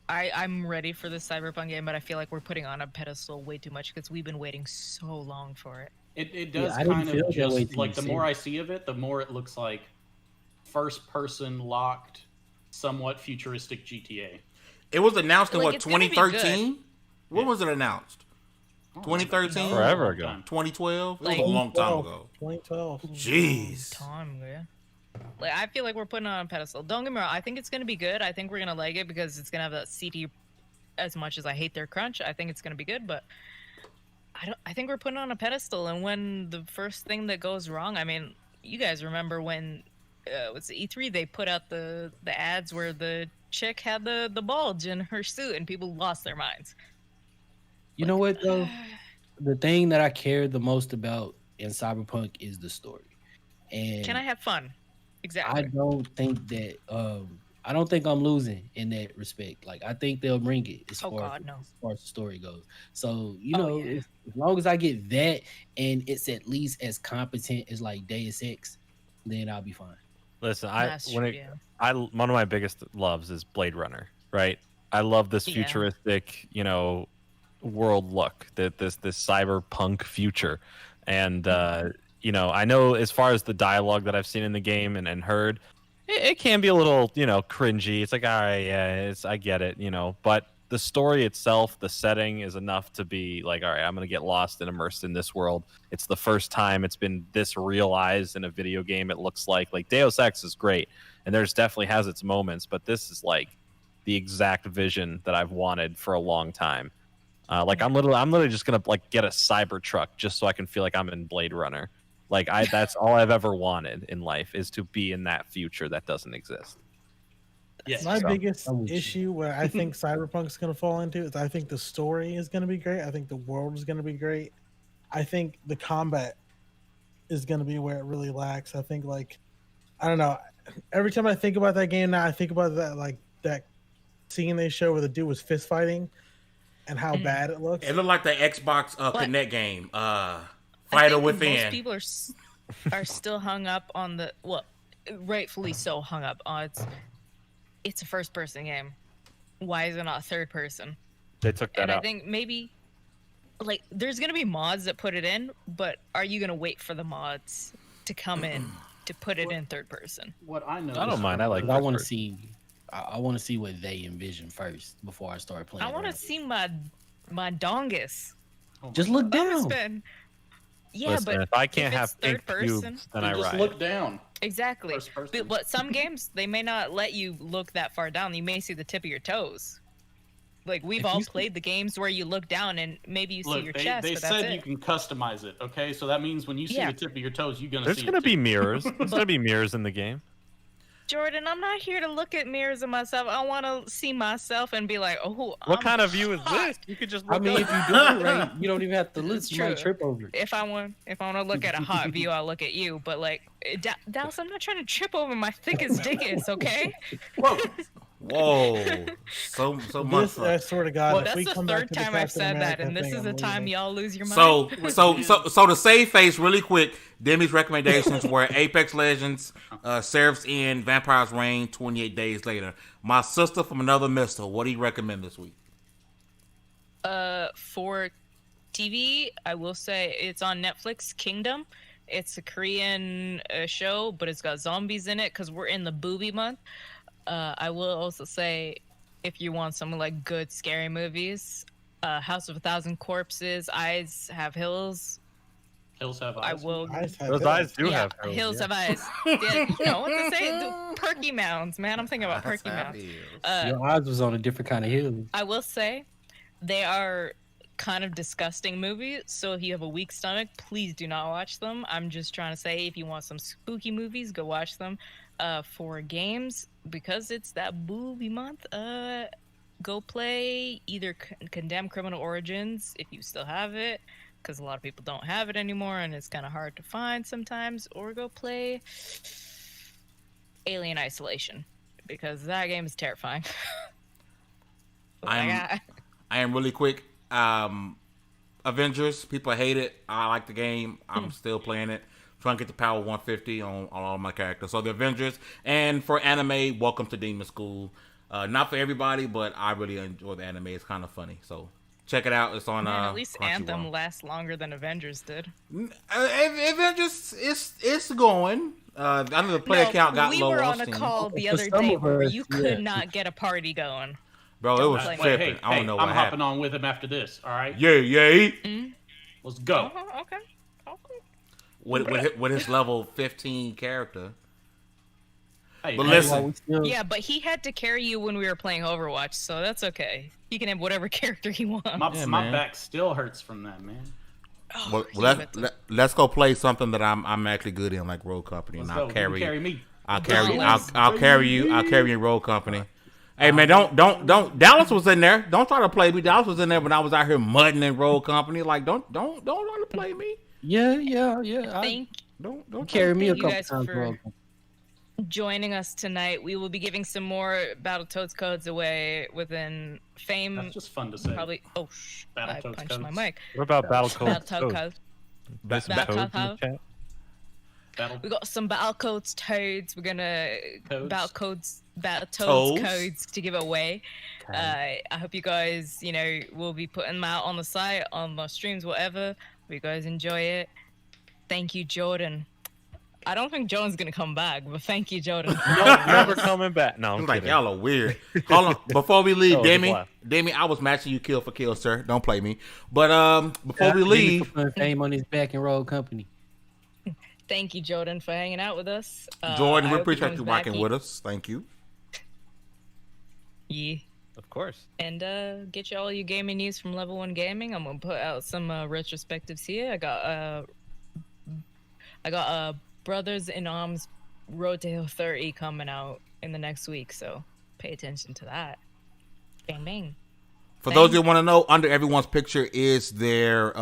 I'm ready for this Cyberpunk game, but I feel like we're putting on a pedestal way too much because we've been waiting so long for it. It Yeah, does I didn't kind feel of that way just till like you the said more it. I see of it, the more it looks like first person locked, somewhat futuristic GTA. It was announced in Like, what, it's gonna be 2013? When Yeah. was it announced? Oh, 2013? Forever long ago. time. 2012? It Like- was a long time ago. 2012. Jeez. Time, yeah. Like, I feel like we're putting it on a pedestal. Don't get me wrong. I think it's gonna be good. I think we're gonna like it because it's gonna have that CD. As much as I hate their crunch, I think it's gonna be good. But I think we're putting it on a pedestal. And when the first thing that goes wrong, I mean, you guys remember when was it E3? They put out the ads where the chick had the bulge in her suit, and people lost their minds. You know what though? The thing that I care the most about in Cyberpunk is the story. And Can I have fun? Exactly. I don't think that I don't think I'm losing in that respect. Like I think they'll bring it as Oh, far God, no. as far as the story goes. So you Oh, know, yeah. as long as I get that and it's at least as competent as like Deus Ex, then I'll be fine. Listen, That's true, yeah. one of my biggest loves is Blade Runner, right? I love this Yeah. futuristic, world look, that this cyberpunk future. And I know as far as the dialogue that I've seen in the game and heard, it can be a little, cringy. It's like, all right, yeah, I get it, but the story itself, the setting is enough to be like, all right, I'm gonna get lost and immersed in this world. It's the first time it's been this realized in a video game. It looks like Deus Ex is great, and there's definitely has its moments, but this is like the exact vision that I've wanted for a long time. I'm literally just gonna get a cyber truck just so I can feel like I'm in Blade Runner. That's all I've ever wanted in life, is to be in that future that doesn't exist. Yeah. My So, biggest I'm with you. issue where I think Cyberpunk's going to fall into is I think the story is going to be great. I think the world is going to be great. I think the combat is going to be where it really lacks. I think I don't know. Every time I think about that game now, I think about that scene they show where the dude was fist fighting and how bad it looks. It looked like the Xbox But- Connect game, I Fighter think Within. Most people are still hung up on rightfully so hung up on it's a first person game. Why is it not third person? They took that And out. I think maybe there's gonna be mods that put it in, but are you gonna wait for the mods to come in to put it in third person? What I know. I don't mind. I like. But I first want to person. see I want to see what they envision first before I start playing. I want to around. see my dongus. Just look I'm down. spend. Yeah, Listen, but if I can't if have it's third pink person, cubes, then I just ride. look down. exactly. First person. But some games they may not let you look that far down. You may see the tip of your toes. Like we've If all you see- played the games where you look down and maybe you see your Look, chest, they but that's said it. you can customize it. Okay, so that means when you see Yeah. the tip of your toes, you're gonna There's see. gonna it be too. mirrors. There's gonna be mirrors in the game. Jordan, I'm not here to look at mirrors of myself. I want to see myself and be like, oh, What I'm kind of view is hot. this? You could just. I Look mean, up. if you do it right, you don't even have to look. It's You might true. trip over it. If I want to look at a hot view, I'll look at you. But Dallas, I'm not trying to trip over my thickest dickus, okay? Whoa. Whoa, so much. This, I swear to God, Well, if That's we the come back third to the time I've Captain said that, America and this thing, is I'm the time leaving. y'all lose your mind. So to save face really quick, Demi's recommendations were Apex Legends, Seraph's End, Vampire's Reign, 28 Days Later. My Sister from Another Mister, what do you recommend this week? For TV, I will say it's on Netflix. Kingdom. It's a Korean show, but it's got zombies in it because we're in the booby month. I will also say, if you want some good scary movies, House of a Thousand Corpses, Eyes Have Hills. Hills have eyes. I will. Eyes have Those hills. eyes do have Hills yeah. Have Eyes. Yeah, you know what they say? The perky mounds, man. I'm thinking about perky mounds. Your eyes was on a different kind of hill. I will say they are kind of disgusting movies, so if you have a weak stomach, please do not watch them. I'm just trying to say, if you want some spooky movies, go watch them. For games, because it's that booby month, go play either Condemned Criminal Origins if you still have it, because a lot of people don't have it anymore, and it's kind of hard to find sometimes. Or go play Alien Isolation, because that game is terrifying. I am really quick. Avengers, people hate it. I like the game. I'm still playing it. Trying to get the power 150 on all my characters. So the Avengers, and for anime, welcome to Demon School. Not for everybody, but I really enjoy the anime. It's kind of funny. So check it out. It's on. Man, at least Crunchyroll. Anthem lasts longer than Avengers did. Avengers, it's going. I know the player count got we low. were on on a Steam. call the For other some day of where us, you could yeah. not get a party going. Bro, it Don't was blame me. tripping. I don't Hey, know I'm what hopping happened. on with him after this. All right, Yeah. let's go. Okay. With his level 15 character. Hey, But hey, listen. Yeah, but he had to carry you when we were playing Overwatch, so that's okay. He can have whatever character he wants. Yeah, my man. back still hurts from that, man. Oh, Let's go play something that I'm actually good in, like Road Company, and Let's I'll go. You carry can carry me. I'll Dallas. carry you in Road Company. Hey man, don't Dallas was in there. Don't try to play me. Dallas was in there when I was out here mudding in Road Company. Like don't try to play me. Yeah. Thank Don't Carry me a you couple guys times. for Bro. joining us tonight. We will be giving some more Battletoads codes away within Fame. That's just fun to say. Probably. Oh, I Battletoads punched my codes. mic. What about Battletoads? Battletoad codes. Battletoads in the chat? Battle. We got some Battletoads toads. We're gonna Codes? Battletoads Toads? codes to give away. I hope you guys, will be putting them out on the site, on the streams, whatever. Hope you guys enjoy it. Thank you, Jordan. I don't think Jordan's gonna come back, but thank you, Jordan. Never coming back. No, I'm I'm like, kidding. y'all are weird. Hold on. Before we leave, That was a Demi, blast. I was matching you kill for kill, sir. Don't play me. But before we leave, Putting Fame on his back and Road Company. Thank you, Jordan, for hanging out with us. Jordan, I we hope he appreciate comes you back. rocking with us. Thank you. Yeah. Of course. And get you all your gaming news from Level 1 Gaming. I'm gonna put out some retrospectives here. I got Brothers in Arms Road to Hill 30 coming out in the next week, so pay attention to that. Bang bang. For those who want to know, under everyone's picture is their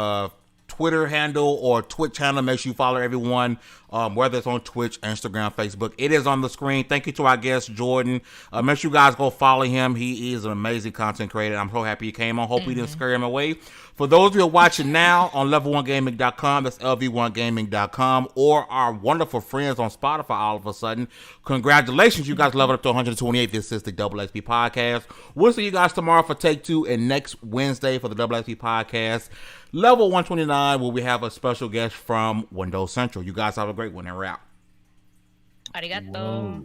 Twitter handle or Twitch channel. Make sure you follow everyone, whether it's on Twitch, Instagram, Facebook. It is on the screen. Thank you to our guest, Jordan. Make sure you guys go follow him. He is an amazing content creator. I'm so happy he came on. Hope we didn't scare him away. For those of you who are watching now on level1gaming.com, that's lv1gaming.com, or our wonderful friends on Spotify all of a sudden, congratulations. You guys leveled up to 128. This is the Double XP Podcast. We'll see you guys tomorrow for Take 2 and next Wednesday for the Double XP Podcast. Level 129, where we have a special guest from Windows Central. You guys have a great one, and we're out. Arigato.